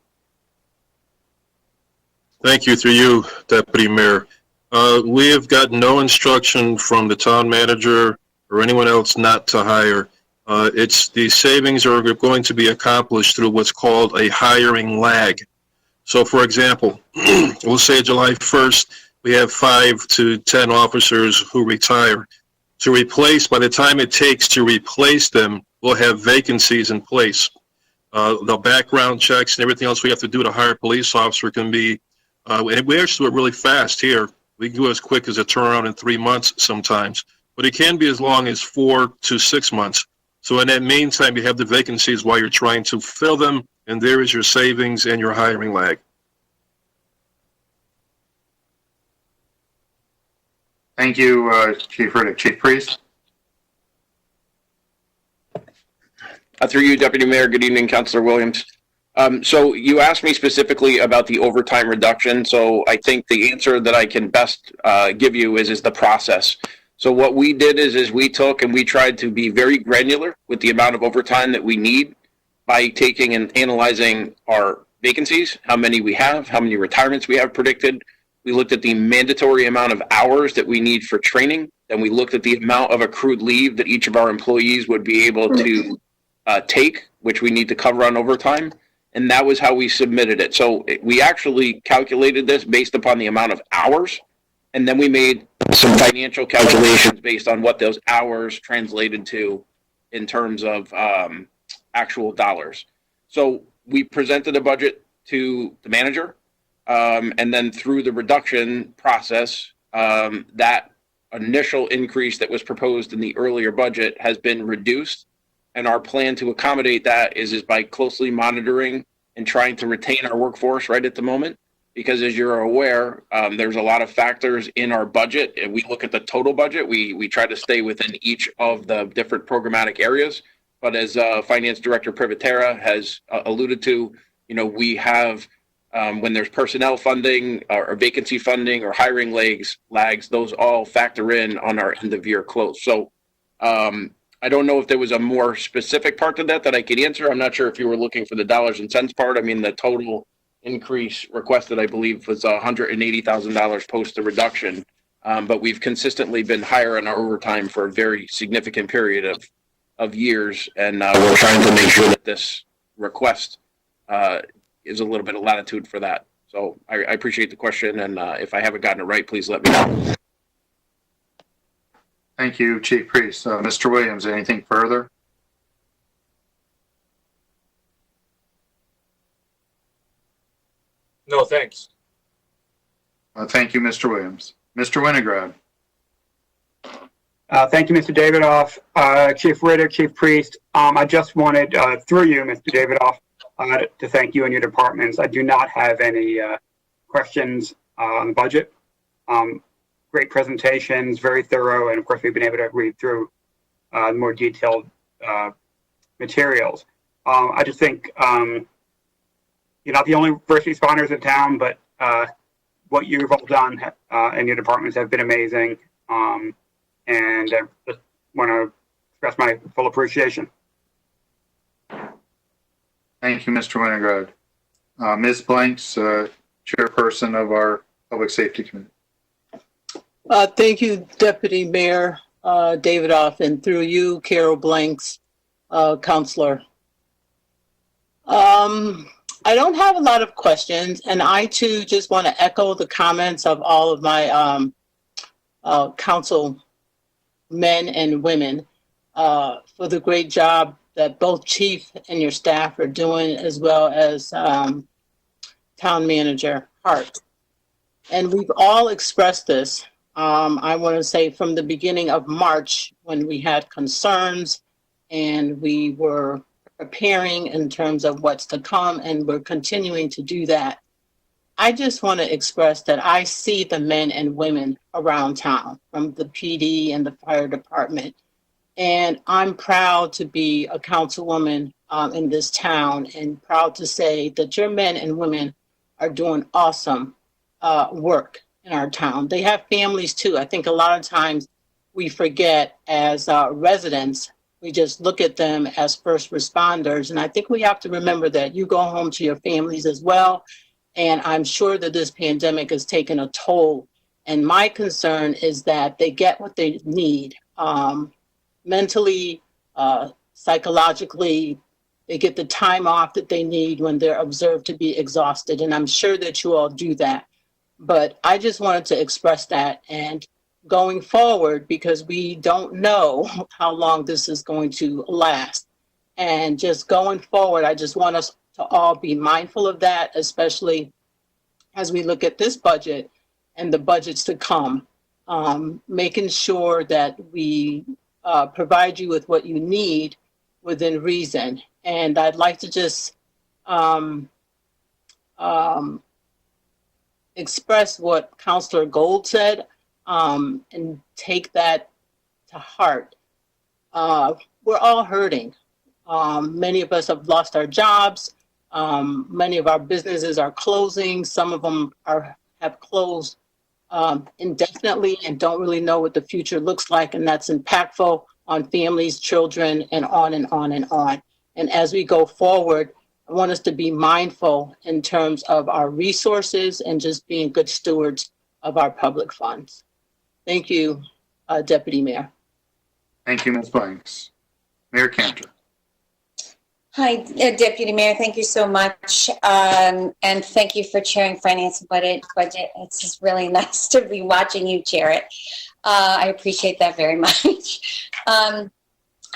Thank you, through you, Deputy Mayor. We have gotten no instruction from the town manager or anyone else not to hire. The savings are going to be accomplished through what's called a hiring lag. So, for example, we'll say July 1st, we have 5 to 10 officers who retire. By the time it takes to replace them, we'll have vacancies in place. The background checks and everything else we have to do to hire a police officer can be, and we actually do it really fast here. We can do it as quick as a turnaround in 3 months sometimes, but it can be as long as 4 to 6 months. So in that meantime, you have the vacancies while you're trying to fill them, and there is your savings and your hiring lag. Thank you, Chief Riddick. Chief Priest? Through you, Deputy Mayor. Good evening, Councilor Williams. So you asked me specifically about the overtime reduction. So I think the answer that I can best give you is the process. So what we did is we took and we tried to be very granular with the amount of overtime that we need by taking and analyzing our vacancies, how many we have, how many retirements we have predicted. We looked at the mandatory amount of hours that we need for training. Then we looked at the amount of accrued leave that each of our employees would be able to take, which we need to cover on overtime. And that was how we submitted it. So we actually calculated this based upon the amount of hours. And then we made some financial calculations based on what those hours translated to in terms of actual dollars. So we presented a budget to the manager. And then through the reduction process, that initial increase that was proposed in the earlier budget has been reduced. And our plan to accommodate that is by closely monitoring and trying to retain our workforce right at the moment. Because as you're aware, there's a lot of factors in our budget. And we look at the total budget. We try to stay within each of the different programmatic areas. But as Finance Director Privatera has alluded to, we have, when there's personnel funding or vacancy funding or hiring lags, those all factor in on our end of year close. So I don't know if there was a more specific part to that I could answer. I'm not sure if you were looking for the dollars and cents part. I mean, the total increase requested, I believe, was $180,000 post the reduction. But we've consistently been higher on our overtime for a very significant period of years. And we're trying to make sure that this request is a little bit of latitude for that. So I appreciate the question. And if I haven't gotten it right, please let me know. Thank you, Chief Priest. Mr. Williams, anything further? No, thanks. Thank you, Mr. Williams. Mr. Winograd? Thank you, Mr. Davidoff. Chief Riddick, Chief Priest, I just wanted, through you, Mr. Davidoff, to thank you and your departments. I do not have any questions on the budget. Great presentations, very thorough, and of course we've been able to read through more detailed materials. I just think you're not the only first responders in town, but what you've all done and your departments have been amazing, and I just want to express my full appreciation. Thank you, Mr. Winograd. Ms. Blanks, chairperson of our Public Safety Committee. Thank you, Deputy Mayor Davidoff, and through you, Carol Blanks, Councilor. I don't have a lot of questions, and I too just want to echo the comments of all of my council men and women for the great job that both Chief and your staff are doing, as well as Town Manager Hart. And we've all expressed this. I want to say from the beginning of March, when we had concerns and we were preparing in terms of what's to come, and we're continuing to do that. I just want to express that I see the men and women around town, from the PD and the fire department, and I'm proud to be a councilwoman in this town, and proud to say that your men and women are doing awesome work in our town. They have families too. I think a lot of times we forget as residents, we just look at them as first responders. And I think we have to remember that you go home to your families as well. And I'm sure that this pandemic has taken a toll And my concern is that they get what they need, mentally, psychologically. They get the time off that they need when they're observed to be exhausted. And I'm sure that you all do that. But I just wanted to express that. And going forward, because we don't know how long this is going to last. And just going forward, I just want us to all be mindful of that, especially as we look at this budget and the budgets to come, making sure that we provide you with what you need within reason. And I'd like to just express what Councilor Gold said and take that to heart. We're all hurting. Many of us have lost our jobs. Many of our businesses are closing. Some of them have closed indefinitely and don't really know what the future looks like. And that's impactful on families, children, and on and on and on. And as we go forward, I want us to be mindful in terms of our resources and just being good stewards of our public funds. Thank you, Deputy Mayor. Thank you, Ms. Blanks. Mayor Cantor. Hi, Deputy Mayor. Thank you so much. And thank you for chairing Finance and Budget. It's just really nice to be watching you chair it. I appreciate that very much.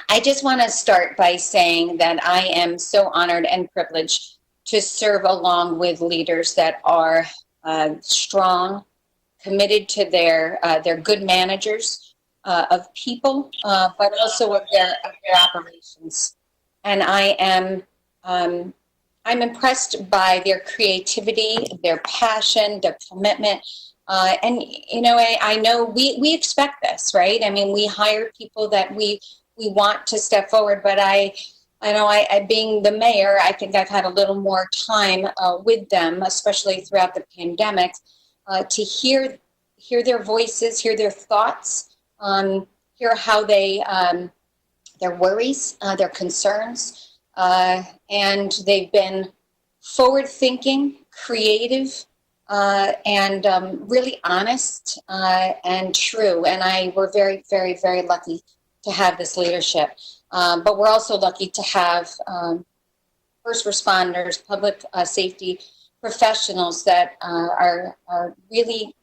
I just want to start by saying that I am so honored and privileged to serve along with leaders that are strong, committed to their good managers of people, but also of their operations. And I'm impressed by their creativity, their passion, their commitment. And, you know, I know we expect this, right? I mean, we hire people that we want to step forward, but I know being the mayor, I think I've had a little more time with them, especially throughout the pandemic, to hear their voices, hear their thoughts, hear how they, their worries, their concerns, and they've been forward-thinking, creative, and really honest and true. And we're very, very, very lucky to have this leadership. But we're also lucky to have first responders, public safety professionals that are really,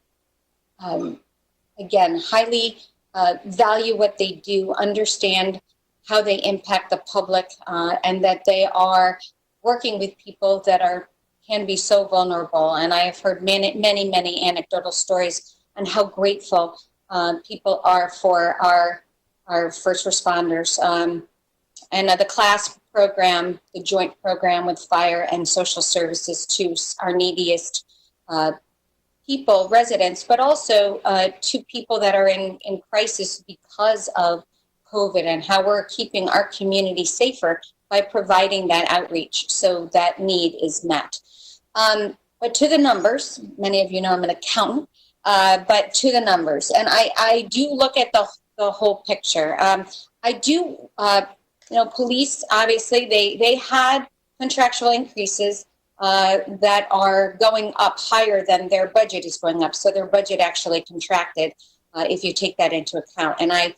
again, highly value what they do, understand how they impact the public, and that they are working with people that can be so vulnerable. And I have heard many, many, many anecdotal stories on how grateful people are for our first responders. And the class program, the joint program with fire and social services to our neediest people, residents, but also to people that are in crisis because of COVID, and how we're keeping our community safer by providing that outreach so that need is met. But to the numbers, many of you know I'm an accountant, but to the numbers, and I do look at the whole picture. I do, police, obviously, they had contractual increases that are going up higher than their budget is going up. So their budget actually contracted if you take that into account. And I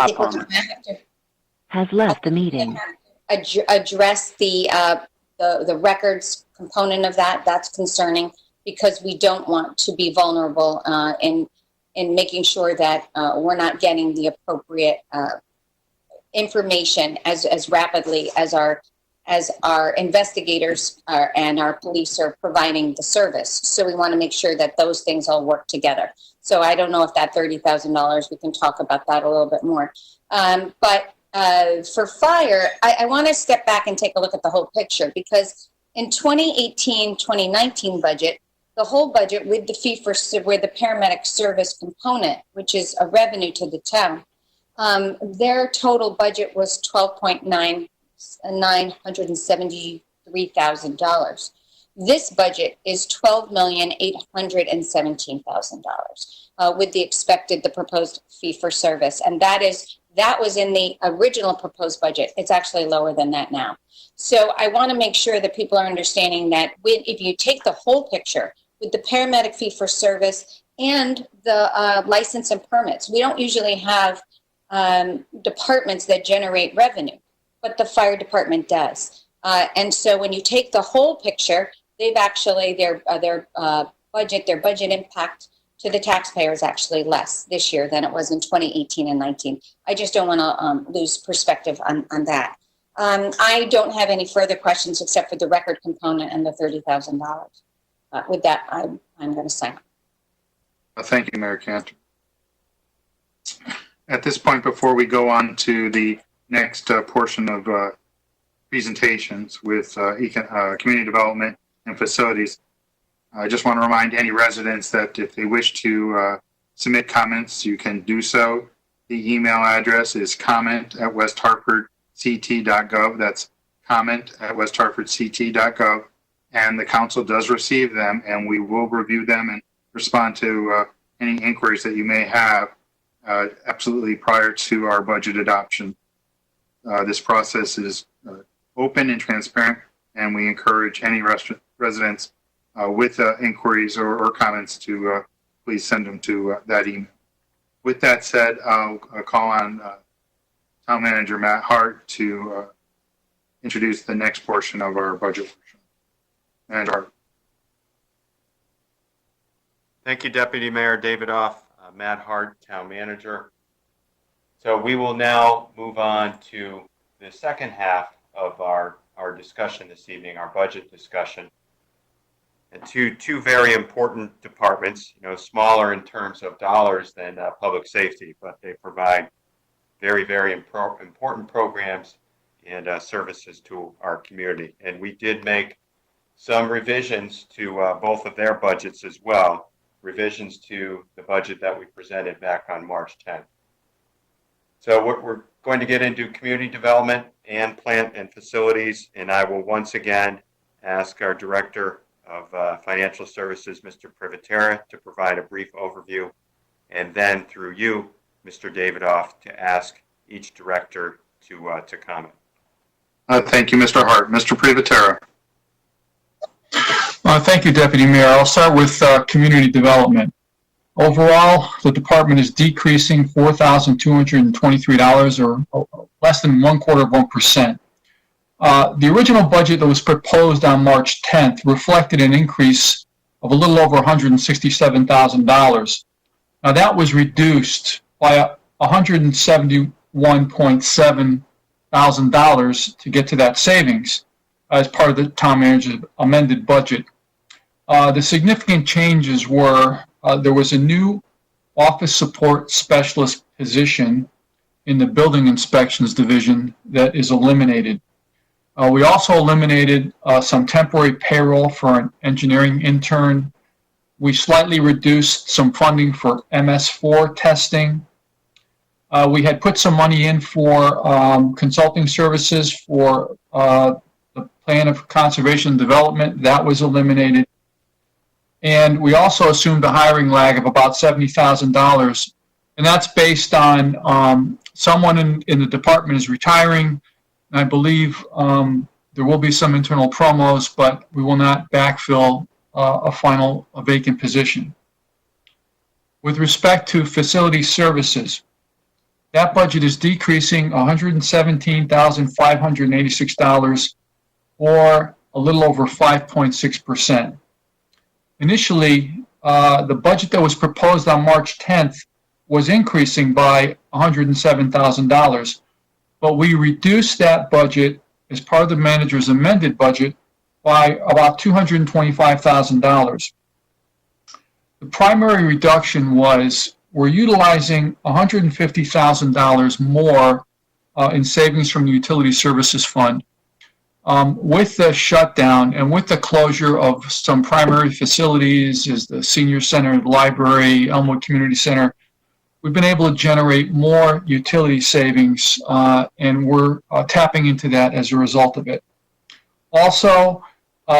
think we're going to have to Has left the meeting. address the records component of that. That's concerning because we don't want to be vulnerable in making sure that we're not getting the appropriate information as rapidly as our investigators and our police are providing the service. So we want to make sure that those things all work together. So I don't know if that $30,000, we can talk about that a little bit more. But for fire, I want to step back and take a look at the whole picture, because in 2018-2019 budget, the whole budget with the with the paramedic service component, which is a revenue to the town, their total budget was $12,973,000. This budget is $12,817,000 with the proposed fee for service, and that was in the original proposed budget. It's actually lower than that now. So I want to make sure that people are understanding that if you take the whole picture with the paramedic fee for service and the license and permits. We don't usually have departments that generate revenue, but the fire department does. And so when you take the whole picture, they've actually, their budget impact to the taxpayer is actually less this year than it was in 2018 and 19. I just don't want to lose perspective on that. I don't have any further questions except for the record component and the $30,000. With that, I'm going to sign. Thank you, Mayor Cantor. At this point, before we go on to the next portion of presentations with community development and facilities, I just want to remind any residents that if they wish to submit comments, you can do so. The email address is comment@westhartfordct.gov. That's comment@westhartfordct.gov. And the council does receive them, and we will review them and respond to any inquiries that you may have absolutely prior to our budget adoption. This process is open and transparent, and we encourage any residents with inquiries or comments to please send them to that email. With that said, I'll call on Town Manager Matt Hart to introduce the next portion of our budget workshop. Manager Hart. Thank you, Deputy Mayor Davidoff. Matt Hart, Town Manager. So we will now move on to the second half of our discussion this evening, our budget discussion. And two very important departments, smaller in terms of dollars than public safety, but they provide very, very important programs and services to our community. And we did make some revisions to both of their budgets as well, revisions to the budget that we presented back on March 10th. So we're going to get into community development and plant and facilities, and I will once again ask our Director of Financial Services, Mr. Privatera, to provide a brief overview, and then through you, Mr. Davidoff, to ask each director to comment. Thank you, Mr. Hart. Mr. Privatera. Thank you, Deputy Mayor. I'll start with community development. Overall, the department is decreasing $4,223, or less than 1/4%. The original budget that was proposed on March 10th reflected an increase of a little over $167,000. Now that was reduced by $171,700 to get to that savings as part of the town manager's amended budget. The significant changes were there was a new office support specialist position in the building inspections division that is eliminated. We also eliminated some temporary payroll for an engineering intern. We slightly reduced some funding for MS4 testing. We had put some money in for consulting services for the plan of conservation and development. That was eliminated. And we also assumed a hiring lag of about $70,000. And that's based on someone in the department is retiring. And I believe there will be some internal promos, but we will not backfill a vacant position. With respect to facility services, that budget is decreasing $117,586, or a little over 5.6%. Initially, the budget that was proposed on March 10th was increasing by $107,000, but we reduced that budget as part of the manager's amended budget by about $225,000. The primary reduction was we're utilizing $150,000 more in savings from the Utility Services Fund. With the shutdown and with the closure of some primary facilities, as the Senior Center, the library, Elmwood Community Center, we've been able to generate more utility savings, and we're tapping into that as a result of it. Also,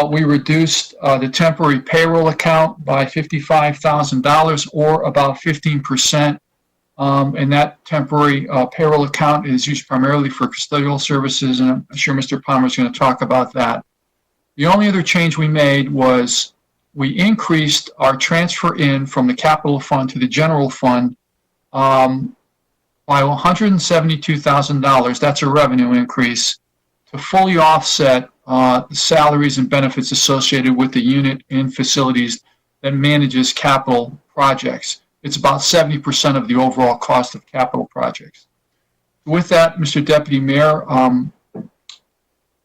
we reduced the temporary payroll account by $55,000, or about 15%. And that temporary payroll account is used primarily for custodial services, and I'm sure Mr. Palmer is going to talk about that. The only other change we made was we increased our transfer in from the capital fund to the general fund by $172,000. That's a revenue increase to fully offset the salaries and benefits associated with the unit and facilities that manages capital projects. It's about 70% of the overall cost of capital projects. With that, Mr. Deputy Mayor,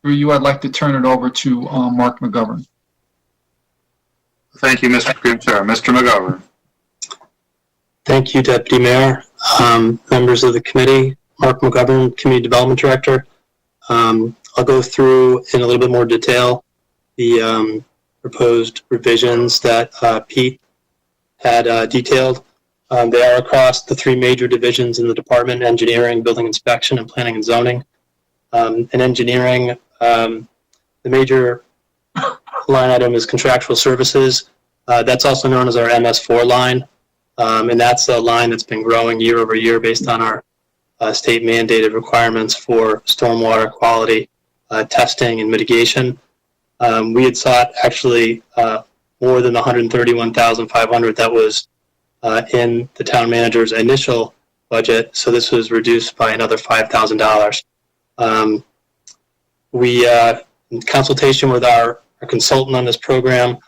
through you, I'd like to turn it over to Mark McGovern. Thank you, Mr. Privatera. Mr. McGovern. Thank you, Deputy Mayor, members of the committee, Mark McGovern, Community Development Director. I'll go through in a little bit more detail the proposed revisions that Pete had detailed. They are across the three major divisions in the department: engineering, building inspection, and planning and zoning. In engineering, the major line item is contractual services. That's also known as our MS4 line. And that's a line that's been growing year over year based on our state mandated requirements for stormwater quality testing and mitigation. We had sought actually more than the $131,500 that was in the town manager's initial budget, so this was reduced by another $5,000. We, in consultation with our consultant on this program,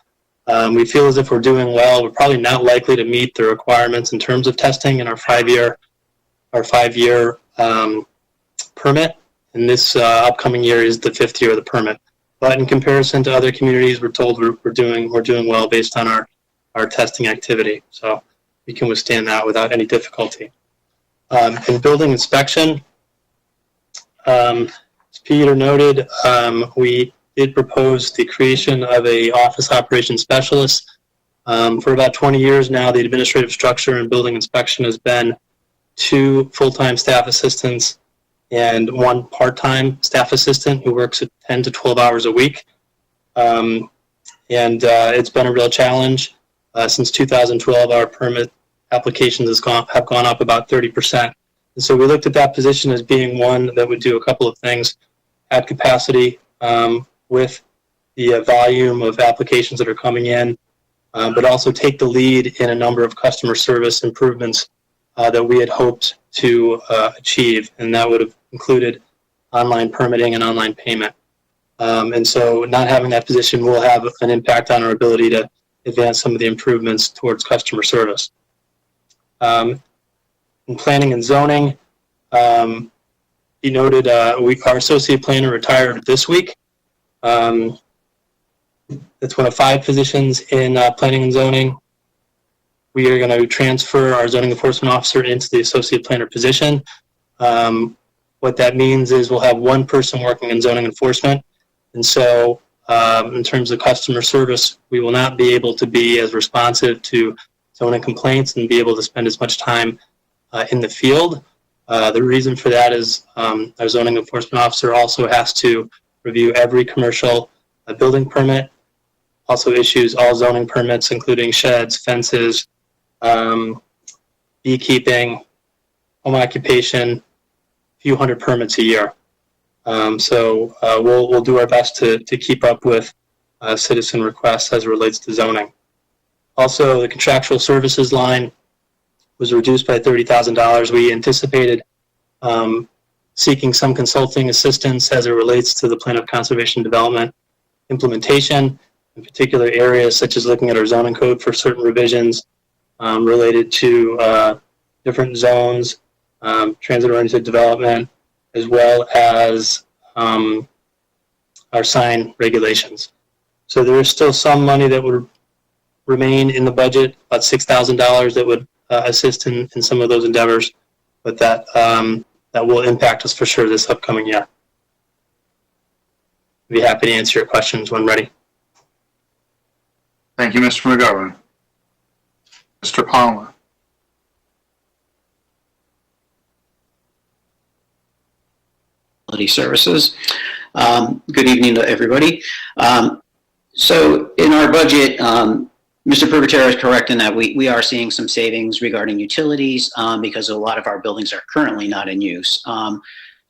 we feel as if we're doing well. We're probably not likely to meet the requirements in terms of testing in our five-year permit. And this upcoming year is the fifth year of the permit. But in comparison to other communities, we're told we're doing well based on our testing activity. So we can withstand that without any difficulty. In building inspection, as Peter noted, we did propose the creation of a office operations specialist. For about 20 years now, the administrative structure in building inspection has been 2 full-time staff assistants and 1 part-time staff assistant who works at 10 to 12 hours a week. It's been a real challenge. Since 2012, our permit applications have gone up about 30%. And so we looked at that position as being one that would do a couple of things: add capacity with the volume of applications that are coming in, but also take the lead in a number of customer service improvements that we had hoped to achieve, and that would have included online permitting and online payment. And so not having that position will have an impact on our ability to advance some of the improvements towards customer service. In planning and zoning, he noted our associate planner retired this week. That's one of 5 positions in planning and zoning. We are going to transfer our zoning enforcement officer into the associate planner position. What that means is we'll have 1 person working in zoning enforcement. And so in terms of customer service, we will not be able to be as responsive to zoning complaints and be able to spend as much time in the field. The reason for that is our zoning enforcement officer also has to review every commercial building permit, also issues all zoning permits, including sheds, fences, beekeeping, home occupation, a few hundred permits a year. So we'll do our best to keep up with citizen requests as it relates to zoning. Also, the contractual services line was reduced by $30,000. We anticipated seeking some consulting assistance as it relates to the plan of conservation development implementation, in particular areas such as looking at our zoning code for certain revisions related to different zones, transit-oriented development, as well as our sign regulations. So there is still some money that would remain in the budget, about $6,000 that would assist in some of those endeavors, but that will impact us for sure this upcoming year. I'd be happy to answer your questions when ready. Thank you, Mr. McGovern. Mr. Palmer. Services. Good evening to everybody. So in our budget, Mr. Privatera is correct in that we are seeing some savings regarding utilities because a lot of our buildings are currently not in use.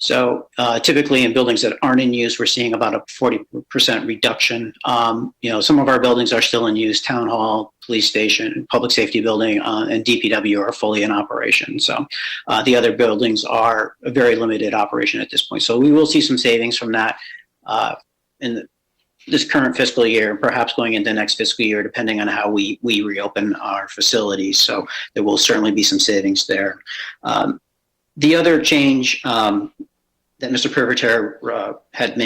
So typically in buildings that aren't in use, we're seeing about a 40% reduction. Some of our buildings are still in use: town hall, police station, public safety building, and DPW are fully in operation. So the other buildings are a very limited operation at this point. So we will see some savings from that in this current fiscal year, and perhaps going into next fiscal year, depending on how we reopen our facilities. So there will certainly be some savings there. The other change that Mr. Privateer had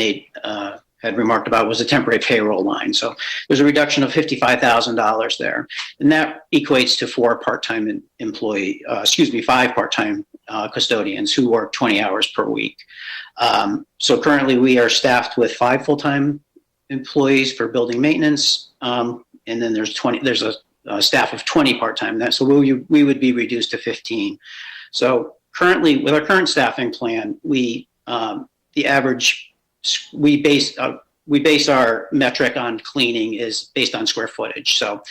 remarked about was a temporary payroll line. So there's a reduction of $55,000 there, and that equates to five part-time custodians who work 20 hours per week. So currently we are staffed with 5 full-time employees for building maintenance, and then there's a staff of 20 part-time. So we would be reduced to 15. So currently, with our current staffing plan, we base our metric on cleaning is based on square footage. So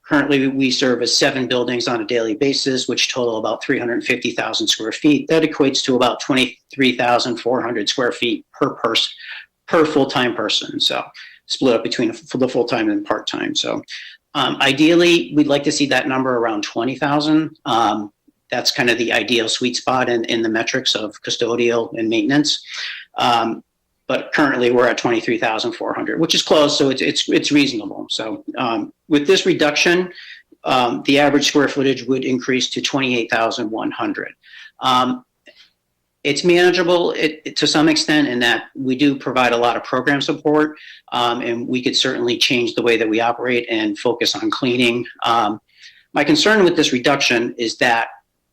currently we service 7 buildings on a daily basis, which total about 350,000 square feet. That equates to about 23,400 square feet per full-time person. So split up between the full-time and part-time. So ideally, we'd like to see that number around 20,000. That's kind of the ideal sweet spot in the metrics of custodial and maintenance. But currently we're at 23,400, which is close, so it's reasonable. So with this reduction, the average square footage would increase to 28,100. It's manageable to some extent in that we do provide a lot of program support, and we could certainly change the way that we operate and focus on cleaning. My concern with this reduction is that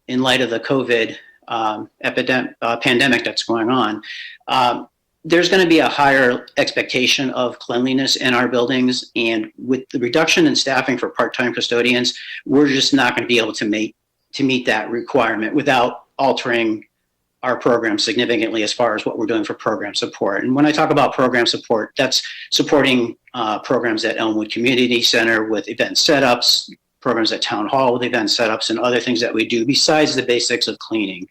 in light of the COVID pandemic that's going on, there's going to be a higher expectation of cleanliness in our buildings. And with the reduction in staffing for part-time custodians, we're just not going to be able to meet that requirement without altering our program significantly as far as what we're doing for program support. And when I talk about program support, that's supporting programs at Elmwood Community Center with event setups, programs at Town Hall with event setups, and other things that we do besides the basics of cleaning.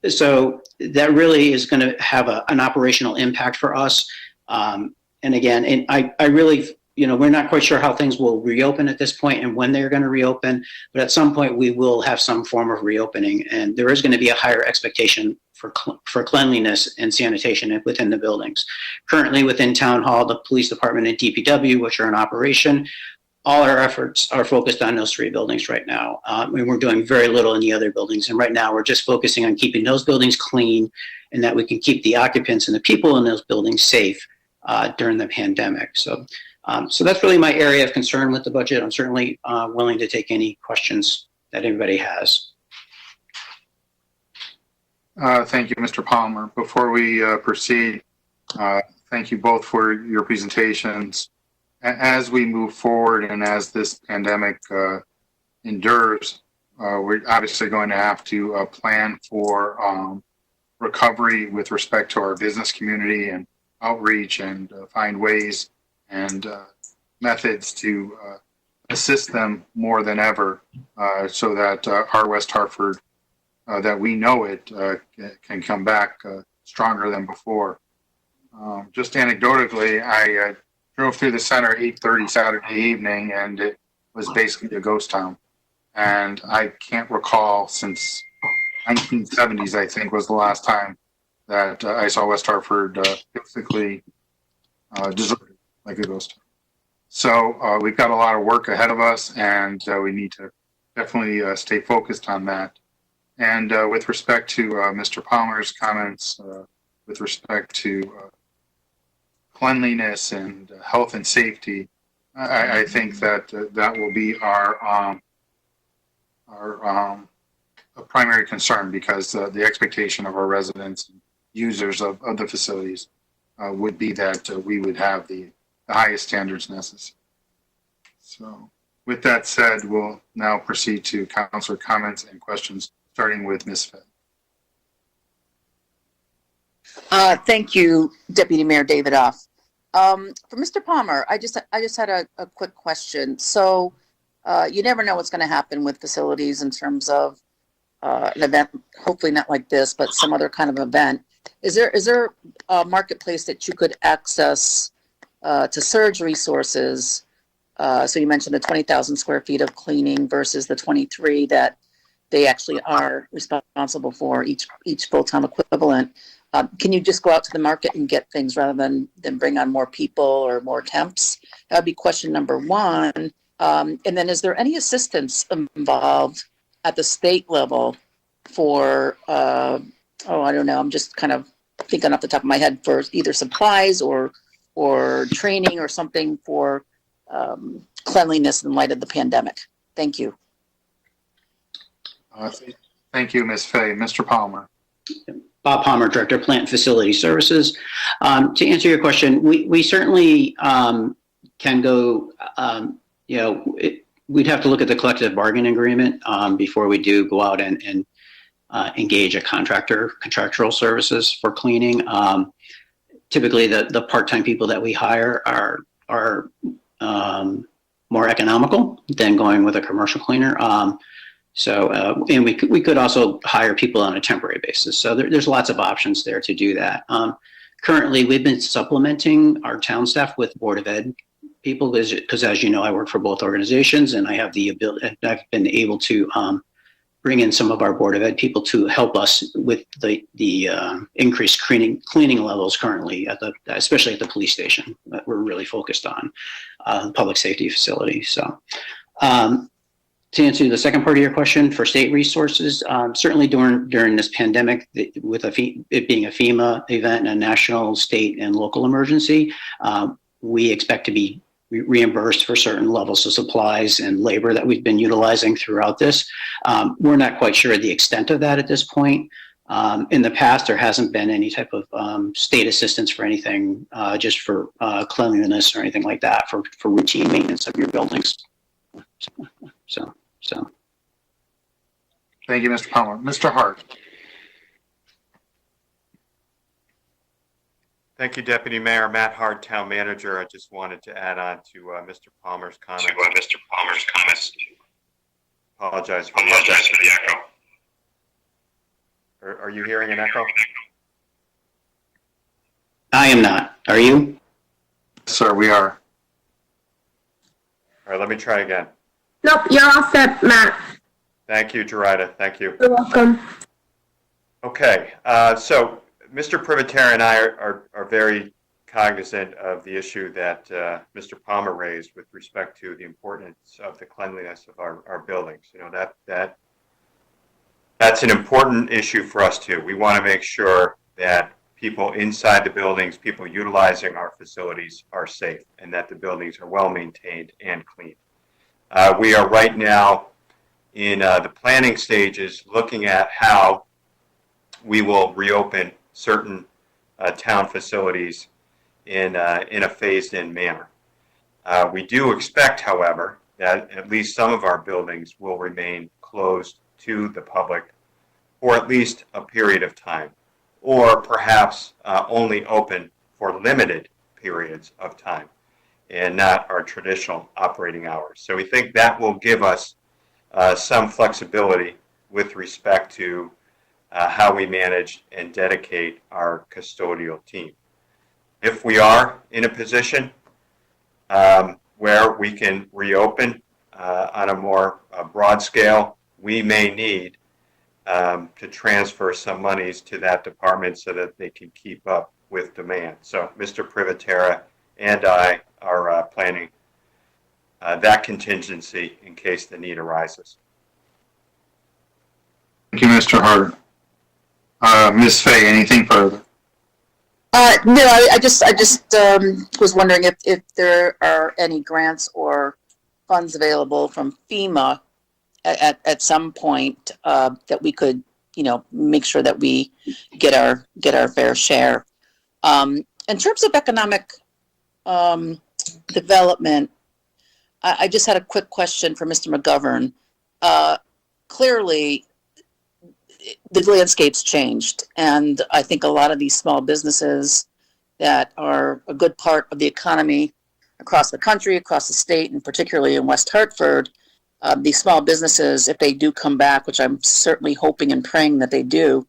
So that really is going to have an operational impact for us. And again, I really, we're not quite sure how things will reopen at this point and when they're going to reopen, but at some point we will have some form of reopening, and there is going to be a higher expectation for cleanliness and sanitation within the buildings. Currently within Town Hall, the police department and DPW, which are in operation, all our efforts are focused on those 3 buildings right now. And we're doing very little in the other buildings. And right now we're just focusing on keeping those buildings clean and that we can keep the occupants and the people in those buildings safe during the pandemic. So that's really my area of concern with the budget. I'm certainly willing to take any questions that anybody has. Thank you, Mr. Palmer. Before we proceed, thank you both for your presentations. As we move forward and as this pandemic endures, we're obviously going to have to plan for recovery with respect to our business community and outreach, and find ways and methods to assist them more than ever, so that our West Hartford, that we know it, can come back stronger than before. Just anecdotally, I drove through the center 8:30 Saturday evening, and it was basically a ghost town. And I can't recall since 1970s, I think, was the last time that I saw West Hartford basically deserted like a ghost town. So we've got a lot of work ahead of us, and we need to definitely stay focused on that. And with respect to Mr. Palmer's comments, with respect to cleanliness and health and safety, I think that that will be our primary concern, because the expectation of our residents and users of the facilities would be that we would have the highest standards necessary. So with that said, we'll now proceed to councilor comments and questions, starting with Ms. Fett. Thank you, Deputy Mayor Davidoff. For Mr. Palmer, I just had a quick question. So you never know what's going to happen with facilities in terms of an event, hopefully not like this, but some other kind of event, is there a marketplace that you could access to surge resources? So you mentioned the 20,000 square feet of cleaning versus the 23 that they actually are responsible for each full-time equivalent. Can you just go out to the market and get things rather than bring on more people or more temps? That would be question number one. And then is there any assistance involved at the state level for, I don't know, I'm just kind of thinking off the top of my head, for either supplies or training or something for cleanliness in light of the pandemic? Thank you. Thank you, Ms. Fay. Mr. Palmer. Bob Palmer, Director of Plant and Facility Services. To answer your question, we certainly can go, we'd have to look at the collective bargaining agreement before we do go out and engage a contractual services for cleaning. Typically, the part-time people that we hire are more economical than going with a commercial cleaner. And we could also hire people on a temporary basis. So there's lots of options there to do that. Currently, we've been supplementing our town staff with Board of Ed people because, as you know, I work for both organizations, and I have the ability. I've been able to bring in some of our Board of Ed people to help us with the increased cleaning levels currently especially at the police station that we're really focused on, public safety facility. So. To answer the second part of your question, for state resources, certainly during this pandemic, with it being a FEMA event and a national, state, and local emergency, we expect to be reimbursed for certain levels of supplies and labor that we've been utilizing throughout this. We're not quite sure the extent of that at this point. In the past, there hasn't been any type of state assistance for anything, just for cleanliness or anything like that for routine maintenance of your buildings. So. Thank you, Mr. Palmer. Mr. Hart. Thank you, Deputy Mayor. Matt Hart, Town Manager. I just wanted to add on to Mr. Palmer's comments. Apologize for the echo. Are you hearing an echo? I am not. Are you? Sir, we are. All right, let me try again. Nope, you're all set, Matt. Thank you, Gerida. Thank you. You're welcome. Okay, so Mr. Privatera and I are very cognizant of the issue that Mr. Palmer raised with respect to the importance of the cleanliness of our buildings. You know, that's an important issue for us too. We want to make sure that people inside the buildings, people utilizing our facilities are safe and that the buildings are well maintained and clean. We are right now in the planning stages looking at how we will reopen certain town facilities in a phased-in manner. We do expect, however, that at least some of our buildings will remain closed to the public for at least a period of time, or perhaps only open for limited periods of time and not our traditional operating hours. So we think that will give us some flexibility with respect to how we manage and dedicate our custodial team. If we are in a position where we can reopen on a more broad scale, we may need to transfer some monies to that department so that they can keep up with demand. So Mr. Privatera and I are planning that contingency in case the need arises. Thank you, Mr. Hart. Ms. Fay, anything further? No, I just was wondering if there are any grants or funds available from FEMA at some point that we could, make sure that we get our fair share. In terms of economic development, I just had a quick question for Mr. McGovern. Clearly, the landscape's changed, and I think a lot of these small businesses that are a good part of the economy across the country, across the state, and particularly in West Hartford, these small businesses, if they do come back, which I'm certainly hoping and praying that they do,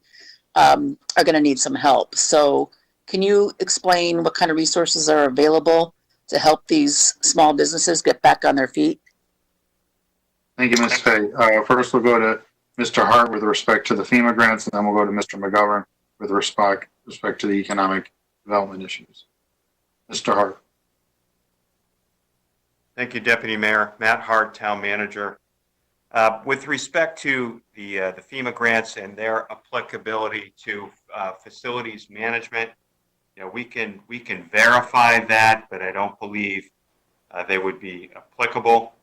are going to need some help. So can you explain what kind of resources are available to help these small businesses get back on their feet? Thank you, Ms. Fay. First, we'll go to Mr. Hart with respect to the FEMA grants, and then we'll go to Mr. McGovern with respect to the economic development issues. Mr. Hart. Thank you, Deputy Mayor. Matt Hart, Town Manager. With respect to the FEMA grants and their applicability to facilities management, we can verify that, but I don't believe they would be applicable.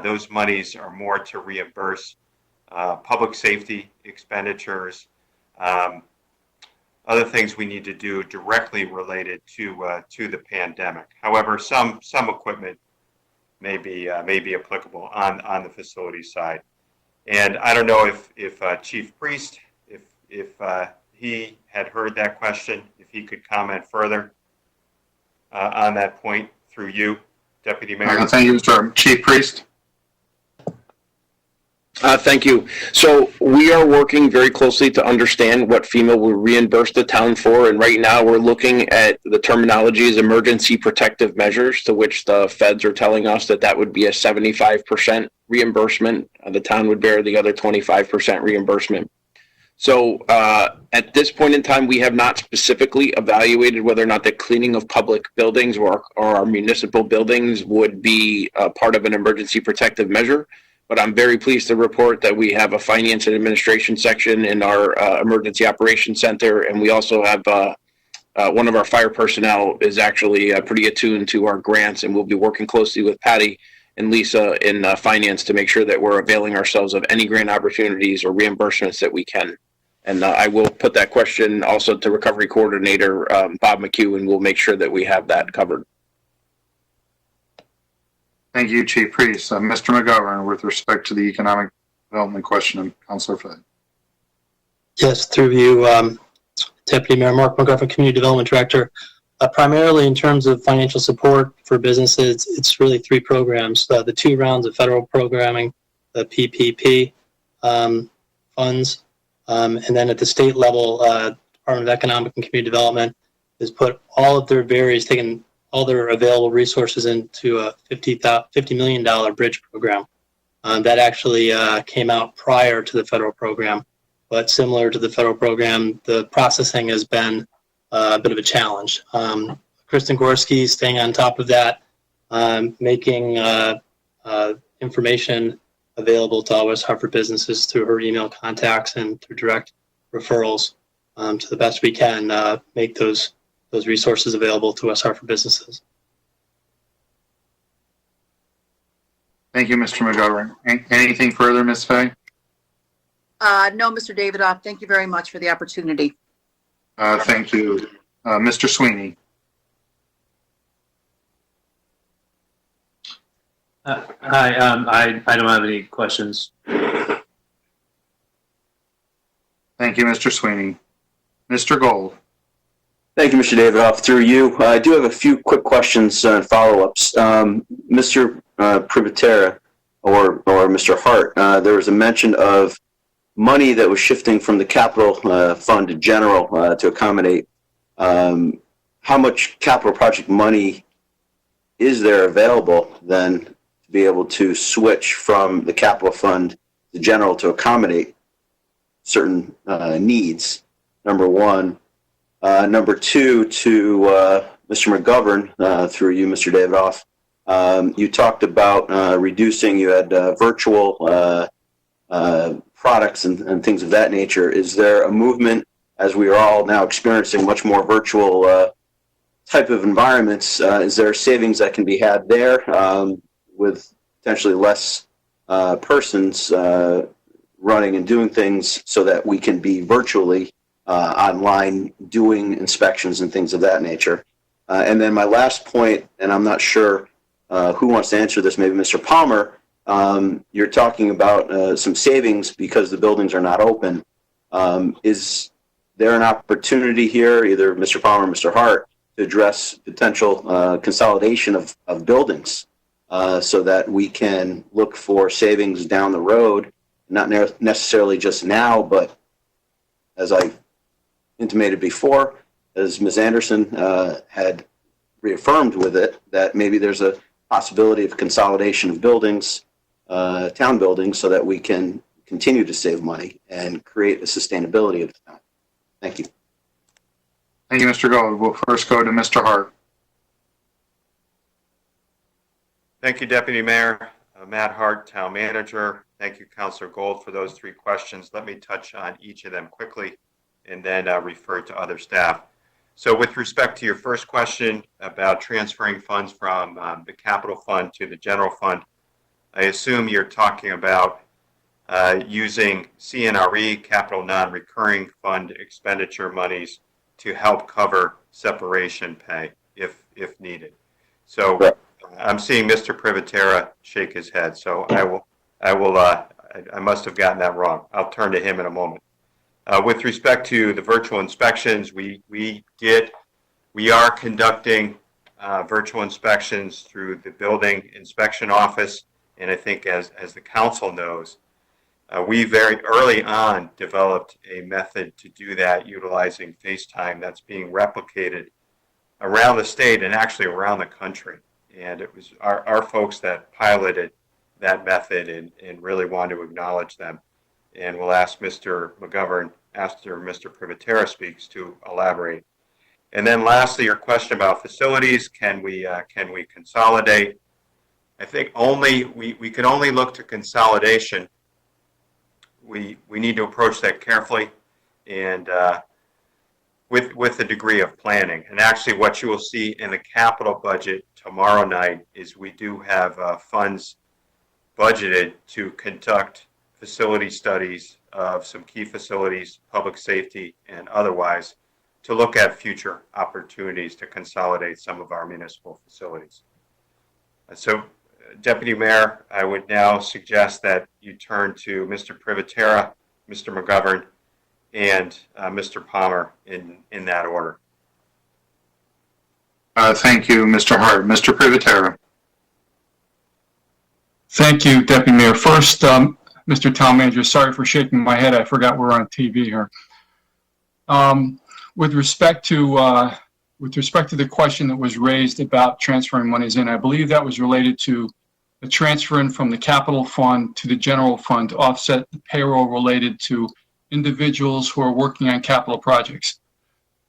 Those monies are more to reimburse public safety expenditures, other things we need to do directly related to the pandemic. However, some equipment may be applicable on the facility side. And I don't know if Chief Priest, if he had heard that question, if he could comment further on that point through you, Deputy Mayor. Thank you, Mr. Chief Priest. Thank you. So we are working very closely to understand what FEMA will reimburse the town for. And right now we're looking at the terminology as emergency protective measures, to which the feds are telling us that would be a 75% reimbursement. The town would bear the other 25% reimbursement. So at this point in time, we have not specifically evaluated whether or not the cleaning of public buildings or our municipal buildings would be part of an emergency protective measure. But I'm very pleased to report that we have a finance and administration section in our emergency operations center. And we also have one of our fire personnel is actually pretty attuned to our grants, and we'll be working closely with Patty and Lisa in finance to make sure that we're availing ourselves of any grant opportunities or reimbursements that we can. And I will put that question also to Recovery Coordinator Bob McHugh, and we'll make sure that we have that covered. Thank you, Chief Priest. Mr. McGovern, with respect to the economic development question of Councilor Fay. Yes, through you, Deputy Mayor Mark McGovern, Community Development Director. Primarily in terms of financial support for businesses, it's really three programs. The 2 rounds of federal programming, the PPP funds, and then at the state level, Department of Economic and Community Development has put all of their taken all their available resources into a $50 million bridge program. That actually came out prior to the federal program, but similar to the federal program, the processing has been a bit of a challenge. Kristen Gorski staying on top of that, making information available to all West Hartford businesses through her email contacts and through direct referrals to the best we can make those resources available to West Hartford businesses. Thank you, Mr. McGovern. Anything further, Ms. Fay? No, Mr. Davidoff, thank you very much for the opportunity. Thank you. Mr. Sweeney. Hi, I don't have any questions. Thank you, Mr. Sweeney. Mr. Gold. Thank you, Mr. Davidoff. Through you, I do have a few quick questions and follow-ups. Mr. Privatera or Mr. Hart, there was a mention of money that was shifting from the capital fund to general to accommodate. How much capital project money is there available then to be able to switch from the capital fund to general to accommodate certain needs? Number one. Number two, to Mr. McGovern, through you, Mr. Davidoff, you talked about reducing, you had virtual products and things of that nature. Is there a movement, as we are all now experiencing much more virtual type of environments, is there savings that can be had there with potentially less persons running and doing things so that we can be virtually online doing inspections and things of that nature? And then my last point, and I'm not sure who wants to answer this, maybe Mr. Palmer, you're talking about some savings because the buildings are not open. Is there an opportunity here, either Mr. Palmer or Mr. Hart, to address potential consolidation of buildings so that we can look for savings down the road, not necessarily just now, but as I intimated before, as Ms. Anderson had reaffirmed with it, that maybe there's a possibility of consolidation of buildings, town buildings, so that we can continue to save money and create the sustainability of the town. Thank you. Thank you, Mr. Gold. We'll first go to Mr. Hart. Thank you, Deputy Mayor. Matt Hart, Town Manager. Thank you, Councilor Gold, for those three questions. Let me touch on each of them quickly and then refer to other staff. So with respect to your first question about transferring funds from the capital fund to the general fund, I assume you're talking about using CNRE, capital non-recurring fund expenditure monies, to help cover separation pay if needed. So I'm seeing Mr. Privatera shake his head. So I must have gotten that wrong. I'll turn to him in a moment. With respect to the virtual inspections, we are conducting virtual inspections through the building inspection office. And I think as the council knows, we very early on developed a method to do that utilizing FaceTime that's being replicated around the state and actually around the country. And it was our folks that piloted that method and really want to acknowledge them. And we'll ask Mr. McGovern, after Mr. Privatera speaks, to elaborate. And then lastly, your question about facilities, can we consolidate? I think we can only look to consolidation. We need to approach that carefully and with a degree of planning. And actually what you will see in the capital budget tomorrow night is we do have funds budgeted to conduct facility studies of some key facilities, public safety and otherwise, to look at future opportunities to consolidate some of our municipal facilities. So, Deputy Mayor, I would now suggest that you turn to Mr. Privatera, Mr. McGovern, and Mr. Palmer in that order. Thank you, Mr. Hart. Mr. Privatera. Thank you, Deputy Mayor. First, Mr. Town Manager, sorry for shaking my head. I forgot we're on TV here. With respect to the question that was raised about transferring monies in, I believe that was related to the transferring from the capital fund to the general fund to offset the payroll related to individuals who are working on capital projects.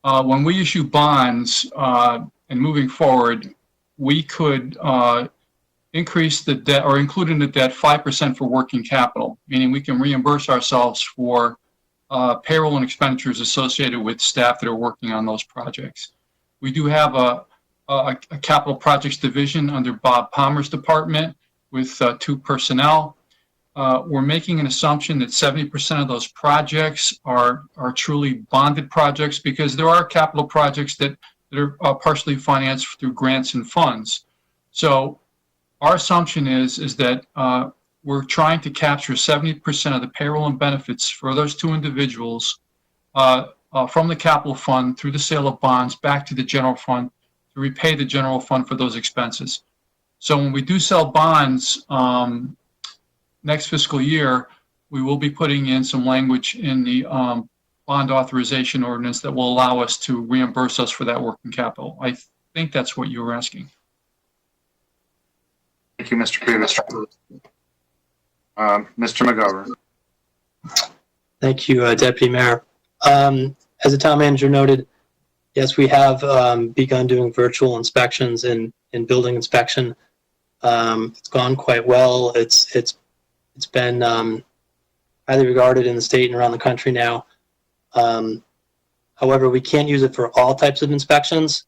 When we issue bonds and moving forward, we could increase the debt or include in the debt 5% for working capital, meaning we can reimburse ourselves for payroll and expenditures associated with staff that are working on those projects. We do have a capital projects division under Bob Palmer's department with 2 personnel. We're making an assumption that 70% of those projects are truly bonded projects, because there are capital projects that are partially financed through grants and funds. So our assumption is that we're trying to capture 70% of the payroll and benefits for those 2 individuals from the capital fund through the sale of bonds back to the general fund to repay the general fund for those expenses. So when we do sell bonds next fiscal year, we will be putting in some language in the bond authorization ordinance that will allow us to reimburse us for that working capital. I think that's what you were asking. Thank you, Mr. Privatera. Mr. McGovern. Thank you, Deputy Mayor. As the town manager noted, yes, we have begun doing virtual inspections in building inspection. It's gone quite well. It's been highly regarded in the state and around the country now. However, we can't use it for all types of inspections,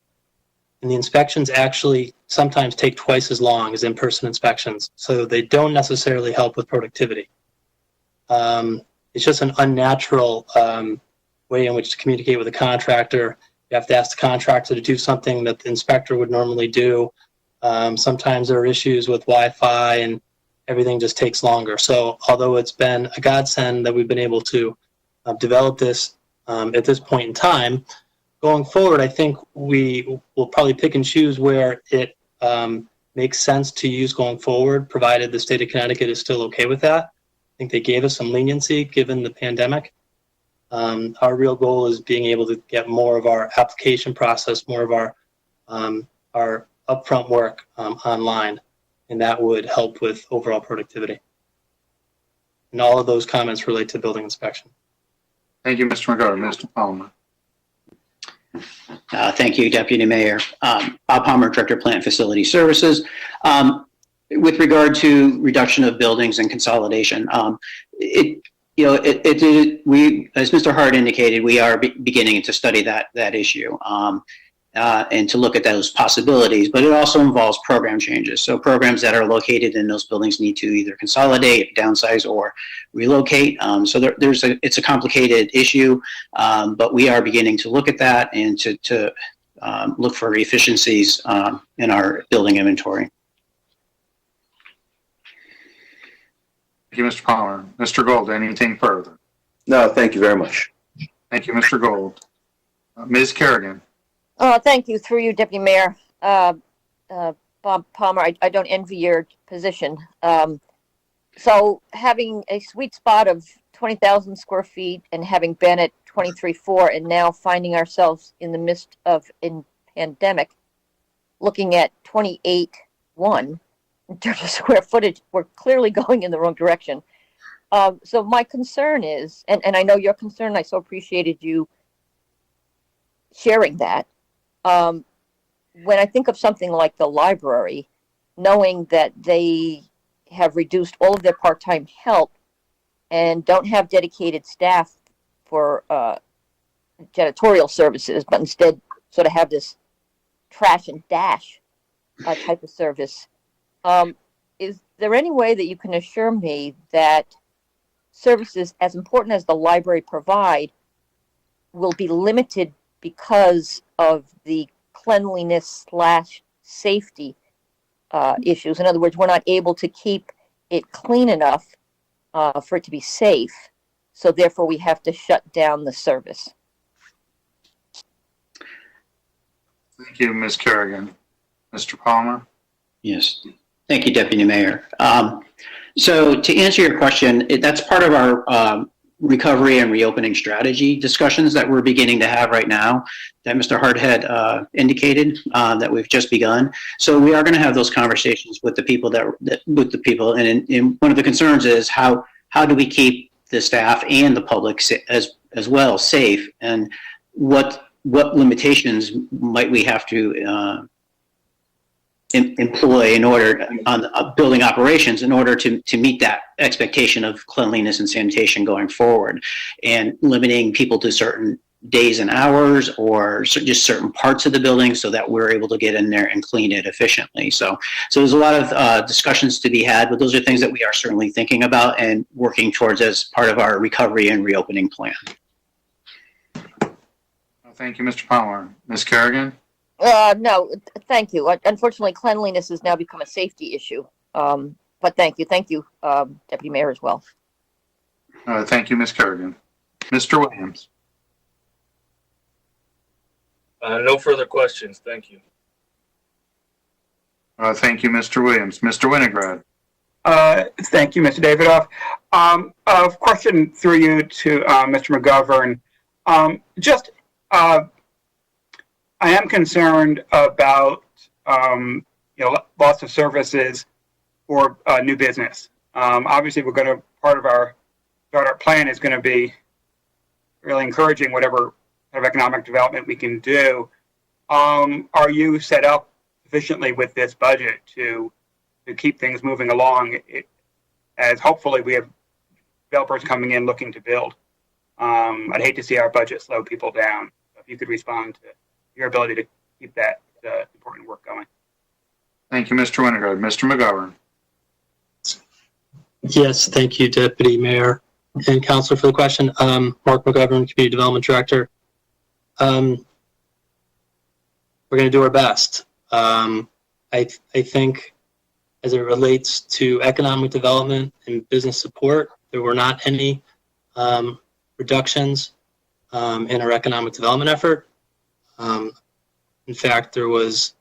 and the inspections actually sometimes take twice as long as in-person inspections, so they don't necessarily help with productivity. It's just an unnatural way in which to communicate with a contractor. You have to ask the contractor to do something that the inspector would normally do. Sometimes there are issues with Wi-Fi and everything just takes longer. So although it's been a godsend that we've been able to develop this at this point in time, going forward, I think we will probably pick and choose where it makes sense to use going forward, provided the state of Connecticut is still okay with that. I think they gave us some leniency given the pandemic. Our real goal is being able to get more of our application process, more of our upfront work online, and that would help with overall productivity. And all of those comments relate to building inspection. Thank you, Mr. McGovern. Mr. Palmer. Thank you, Deputy Mayor. Bob Palmer, Director of Plant Facility Services. With regard to reduction of buildings and consolidation, we, as Mr. Hart indicated, we are beginning to study that issue and to look at those possibilities, but it also involves program changes. So programs that are located in those buildings need to either consolidate, downsize, or relocate. So it's a complicated issue, but we are beginning to look at that and to look for efficiencies in our building inventory. Thank you, Mr. Palmer. Mr. Gold, anything further? No, thank you very much. Thank you, Mr. Gold. Ms. Kerrigan. Thank you. Through you, Deputy Mayor. Bob Palmer, I don't envy your position. So having a sweet spot of 20,000 square feet and having been at 23.4 and now finding ourselves in the midst of a pandemic, looking at 28.1 in terms of square footage, we're clearly going in the wrong direction. So my concern is, and I know your concern, I so appreciated you sharing that. When I think of something like the library, knowing that they have reduced all of their part-time help and don't have dedicated staff for janitorial services, but instead sort of have this trash and dash type of service, is there any way that you can assure me that services as important as the library provide will be limited because of the cleanliness/safety issues? In other words, we're not able to keep it clean enough for it to be safe, so therefore we have to shut down the service. Thank you, Ms. Kerrigan. Mr. Palmer. Yes. Thank you, Deputy Mayor. So to answer your question, that's part of our recovery and reopening strategy discussions that we're beginning to have right now that Mr. Hart had indicated that we've just begun. So we are going to have those conversations with the people and one of the concerns is how do we keep the staff and the public as well safe, and what limitations might we have to employ in order on building operations in order to meet that expectation of cleanliness and sanitation going forward, and limiting people to certain days and hours or just certain parts of the building so that we're able to get in there and clean it efficiently. So there's a lot of discussions to be had, but those are things that we are certainly thinking about and working towards as part of our recovery and reopening plan. Thank you, Mr. Palmer. Ms. Kerrigan. No, thank you. Unfortunately, cleanliness has now become a safety issue. But thank you, Deputy Mayor, as well. Thank you, Ms. Kerrigan. Mr. Williams. No further questions. Thank you. Thank you, Mr. Williams. Mr. Winograd. Thank you, Mr. Davidoff. A question through you to Mr. McGovern. I am concerned about loss of services or new business. Obviously, part of our startup plan is going to be really encouraging whatever kind of economic development we can do. Are you set up sufficiently with this budget to keep things moving along, as hopefully we have developers coming in looking to build? I'd hate to see our budget slow people down. If you could respond to your ability to keep that important work going. Thank you, Mr. Winograd. Mr. McGovern. Yes, thank you, Deputy Mayor and Councilor, for the question. Mark McGovern, Community Development Director. We're going to do our best. I think as it relates to economic development and business support, there were not any reductions in our economic development effort. In fact, there was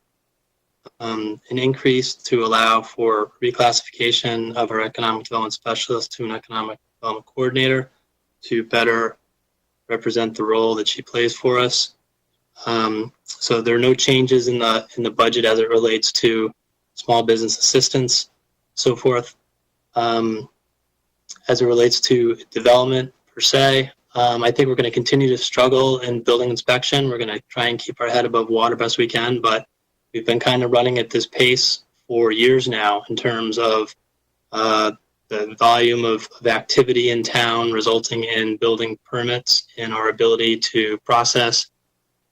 an increase to allow for reclassification of our economic development specialist to an economic development coordinator to better represent the role that she plays for us. So there are no changes in the budget as it relates to small business assistance, so forth. As it relates to development per se, I think we're going to continue to struggle in building inspection. We're going to try and keep our head above water best we can, but we've been kind of running at this pace for years now in terms of the volume of activity in town resulting in building permits and our ability to process,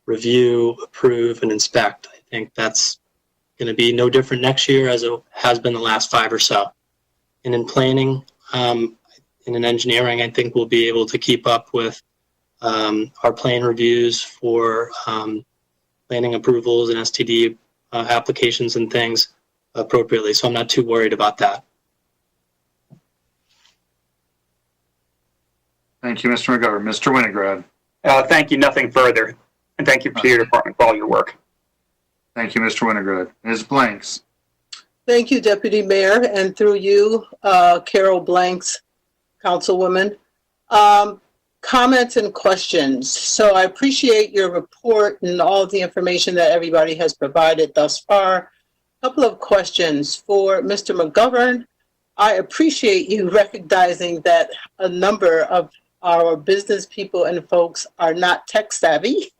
review, approve, and inspect. I think that's going to be no different next year as it has been the last 5 or so. And in planning, and in engineering, I think we'll be able to keep up with our plan reviews for planning approvals and STD applications and things appropriately. So I'm not too worried about that. Thank you, Mr. McGovern. Mr. Winograd. Thank you. Nothing further. And thank you to your department for all your work. Thank you, Mr. Winograd. Ms. Blanks. Thank you, Deputy Mayor, and through you, Carol Blanks, Councilwoman. Comments and questions. So I appreciate your report and all of the information that everybody has provided thus far. A couple of questions for Mr. McGovern. I appreciate you recognizing that a number of our business people and folks are not tech savvy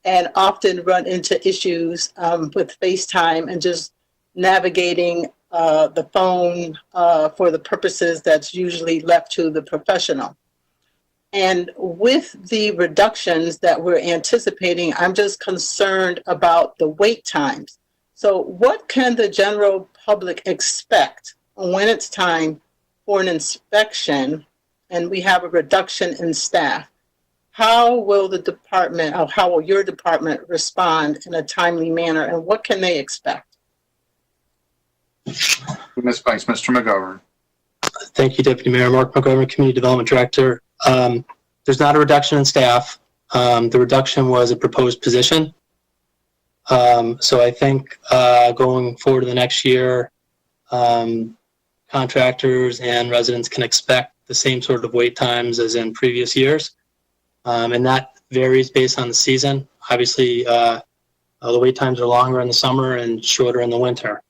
and often run into issues with FaceTime and just navigating the phone for the purposes that's usually left to the professional. And with the reductions that we're anticipating, I'm just concerned about the wait times. So what can the general public expect when it's time for an inspection and we have a reduction in staff? How will the department, or how will your department respond in a timely manner, and what can they expect? Ms. Blanks, Mr. McGovern. Thank you, Deputy Mayor. Mark McGovern, Community Development Director. There's not a reduction in staff. The reduction was a proposed position. So I think going forward to the next year, contractors and residents can expect the same sort of wait times as in previous years. And that varies based on the season. Obviously, the wait times are longer in the summer and shorter in the winter.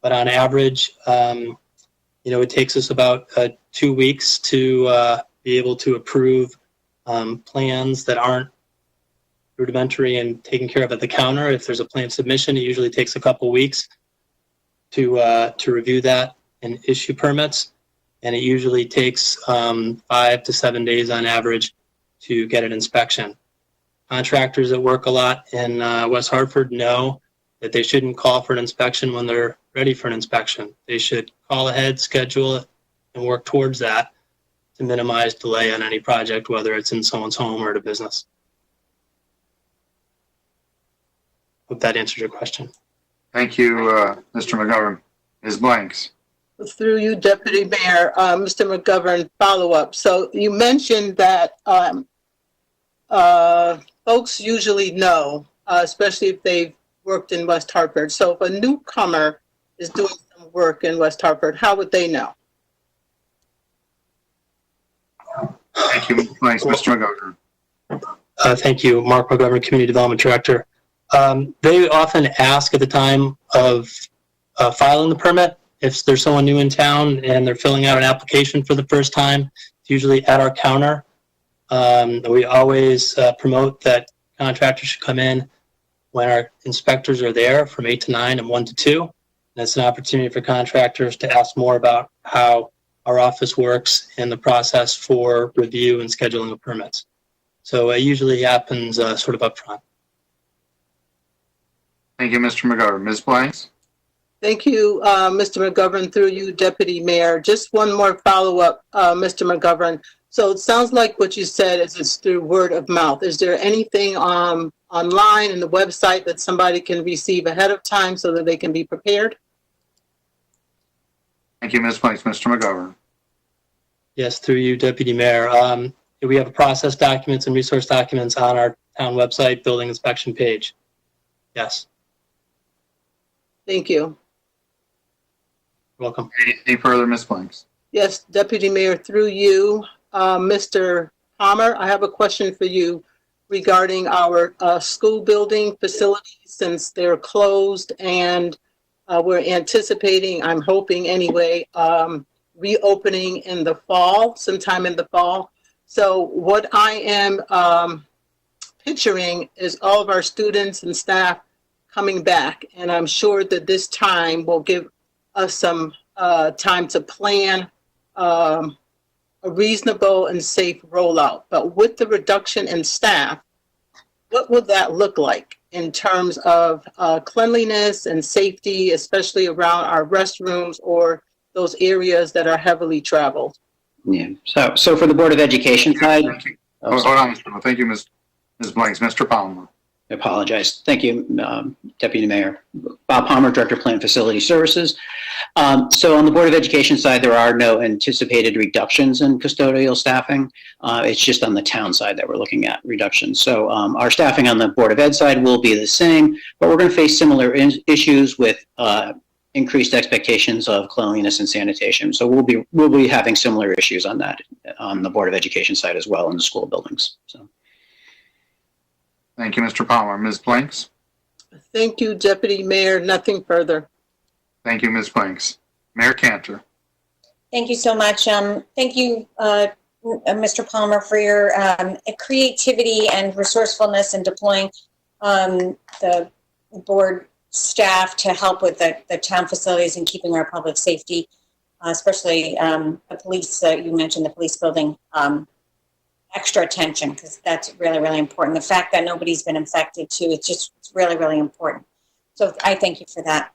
But on average, it takes us about 2 weeks to be able to approve plans that aren't rudimentary and taken care of at the counter. If there's a plan submission, it usually takes a couple weeks to review that and issue permits. And it usually takes 5 to 7 days on average to get an inspection. Contractors that work a lot in West Hartford know that they shouldn't call for an inspection when they're ready for an inspection. They should call ahead, schedule it, and work towards that to minimize delay on any project, whether it's in someone's home or at a business. Hope that answers your question. Thank you, Mr. McGovern. Ms. Blanks. Through you, Deputy Mayor, Mr. McGovern, follow up. So you mentioned that folks usually know, especially if they've worked in West Hartford. So if a newcomer is doing some work in West Hartford, how would they know? Thank you, Ms. Blanks. Mr. McGovern. Thank you, Mark McGovern, Community Development Director. They often ask at the time of filing the permit if there's someone new in town and they're filling out an application for the first time. It's usually at our counter. We always promote that contractors should come in when our inspectors are there from 8 to 9 and 1 to 2. And it's an opportunity for contractors to ask more about how our office works and the process for review and scheduling of permits. So it usually happens sort of up front. Thank you, Mr. McGovern. Ms. Blanks. Thank you, Mr. McGovern, through you, Deputy Mayor. Just one more follow-up, Mr. McGovern. So it sounds like what you said is it's through word of mouth. Is there anything online in the website that somebody can receive ahead of time so that they can be prepared? Thank you, Ms. Blanks. Mr. McGovern. Yes, through you, Deputy Mayor. We have process documents and resource documents on our town website, building inspection page. Yes. Thank you. Welcome. Any further, Ms. Blanks? Yes, Deputy Mayor, through you, Mr. Palmer, I have a question for you regarding our school building facilities since they're closed and we're anticipating, I'm hoping anyway, reopening in the fall, sometime in the fall. So what I am picturing is all of our students and staff coming back, and I'm sure that this time will give us some time to plan a reasonable and safe rollout. But with the reduction in staff, what would that look like in terms of cleanliness and safety, especially around our restrooms or those areas that are heavily traveled? Yeah. So for the Board of Education side, Hold on, Mr. Palmer. Thank you, Ms. Blanks. Mr. Palmer. I apologize. Thank you, Deputy Mayor. Bob Palmer, Director of Plant Facility Services. So on the Board of Education side, there are no anticipated reductions in custodial staffing. It's just on the town side that we're looking at reductions. So our staffing on the Board of Ed side will be the same, but we're going to face similar issues with increased expectations of cleanliness and sanitation. So we'll be having similar issues on that on the Board of Education side as well in the school buildings. So. Thank you, Mr. Palmer. Ms. Blanks? Thank you, Deputy Mayor. Nothing further. Thank you, Ms. Blanks. Mayor Cantor? Thank you so much. Thank you, Mr. Palmer, for your creativity and resourcefulness in deploying the board staff to help with the town facilities and keeping our public safety, especially the police. You mentioned the police building. Extra attention, because that's really, really important. The fact that nobody's been infected too, it's really, really important. So I thank you for that.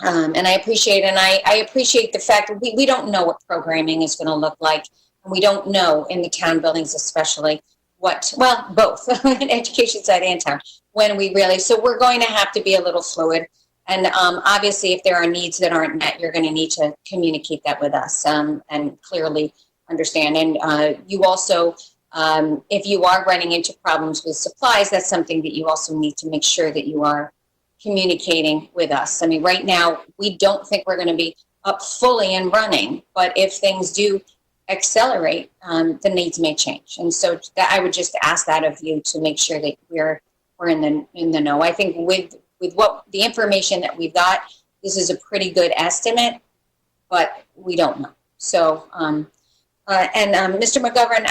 And I appreciate the fact that we don't know what programming is going to look like. And we don't know in the town buildings, especially both education side and town, so we're going to have to be a little fluid. And obviously if there are needs that aren't met, you're going to need to communicate that with us and clearly understand. And you also, if you are running into problems with supplies, that's something that you also need to make sure that you are communicating with us. I mean, right now, we don't think we're going to be up fully and running, but if things do accelerate, the needs may change. And so that I would just ask that of you to make sure that we're in the know. I think with what the information that we've got, this is a pretty good estimate, but we don't know. So, Mr. McGovern,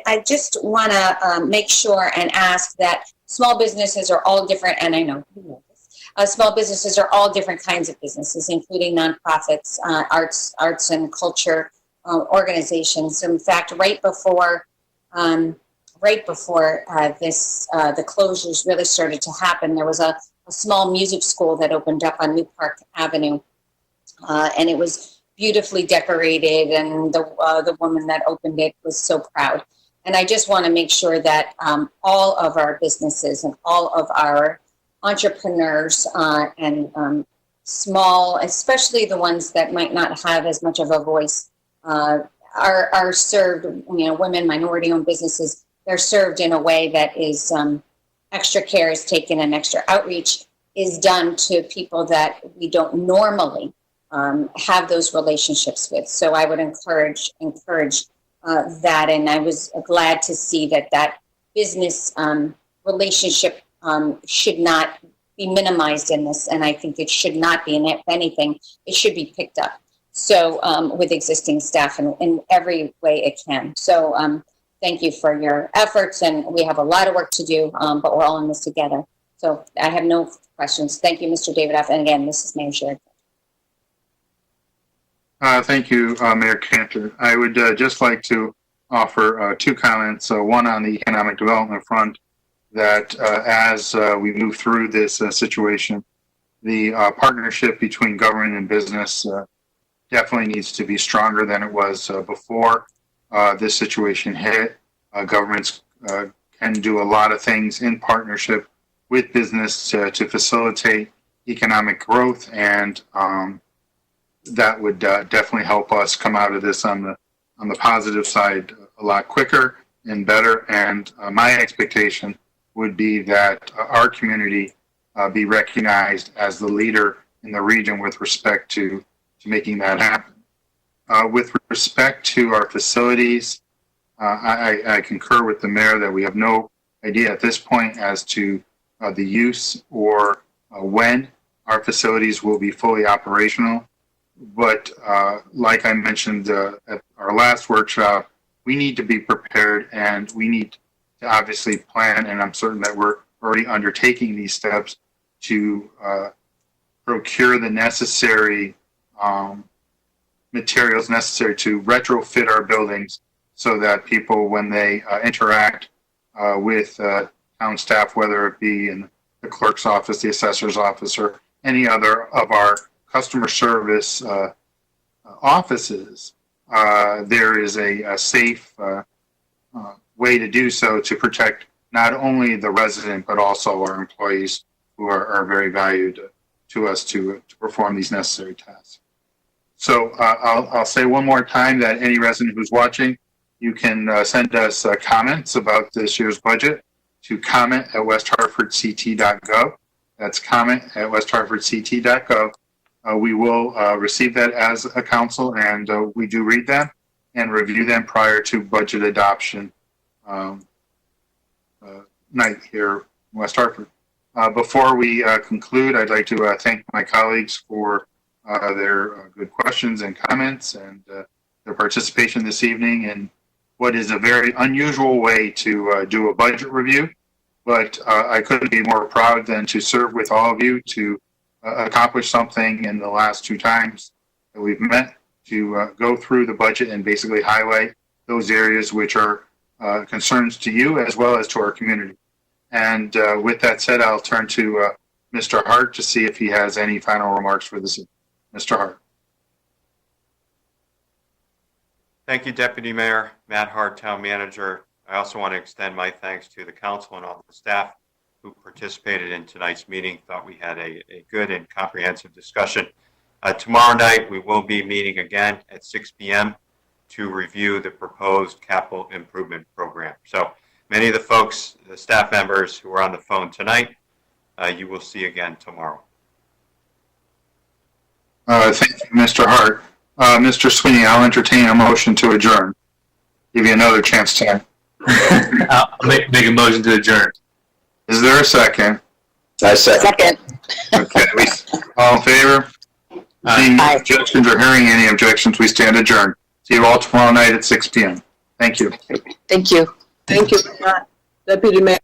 I just want to make sure and ask that small businesses are all different, and I know you know this. Small businesses are all different kinds of businesses, including nonprofits, arts and culture organizations. In fact, right before the closures really started to happen, there was a small music school that opened up on New Park Avenue, and it was beautifully decorated, and the woman that opened it was so proud. And I just want to make sure that all of our businesses and all of our entrepreneurs and small, especially the ones that might not have as much of a voice, are served. Women, minority-owned businesses, they're served in a way that is extra care is taken and extra outreach is done to people that we don't normally have those relationships with. So I would encourage that, and I was glad to see that business relationship should not be minimized in this, and I think it should not be, and if anything, it should be picked up. So with existing staff in every way it can. So thank you for your efforts, and we have a lot of work to do, but we're all in this together. So I have no questions. Thank you, Mr. Davidoff, and again, this is Mayor Sherry. Thank you, Mayor Cantor. I would just like to offer two comments. One on the economic development front, that as we move through this situation, the partnership between government and business definitely needs to be stronger than it was before this situation hit. Governments can do a lot of things in partnership with business to facilitate economic growth, and that would definitely help us come out of this on the positive side a lot quicker and better. And my expectation would be that our community be recognized as the leader in the region with respect to making that happen. With respect to our facilities, I concur with the mayor that we have no idea at this point as to the use or when our facilities will be fully operational. But like I mentioned at our last workshop, we need to be prepared and we need to obviously plan, and I'm certain that we're already undertaking these steps to procure the necessary materials necessary to retrofit our buildings so that people, when they interact with town staff, whether it be in the clerk's office, the assessor's office, or any other of our customer service offices, there is a safe way to do so to protect not only the resident but also our employees who are very valued to us to perform these necessary tasks. So I'll say one more time that any resident who's watching, you can send us comments about this year's budget to comment@westhartfordct.gov. That's comment@westhartfordct.gov. We will receive that as a council, and we do read them and review them prior to budget adoption night here in West Hartford. Before we conclude, I'd like to thank my colleagues for their good questions and comments and their participation this evening in what is a very unusual way to do a budget review. But I couldn't be more proud than to serve with all of you to accomplish something in the last 2 times that we've met, to go through the budget and basically highlight those areas which are concerns to you as well as to our community. And with that said, I'll turn to Mr. Hart to see if he has any final remarks for this evening. Mr. Hart. Thank you, Deputy Mayor Matt Hart, Town Manager. I also want to extend my thanks to the council and all the staff who participated in tonight's meeting. Thought we had a good and comprehensive discussion. Tomorrow night, we will be meeting again at 6 p.m. to review the proposed capital improvement program. So many of the folks, the staff members who are on the phone tonight, you will see again tomorrow. Thank you, Mr. Hart. Mr. Sweeney, I'll entertain a motion to adjourn. Give you another chance to. I'll make a motion to adjourn. Is there a second? I second. Okay. All in favor? Seeing no objections or hearing any objections, we stand adjourned. See you all tomorrow night at 6 p.m. Thank you. Thank you. Thank you, Deputy Mayor.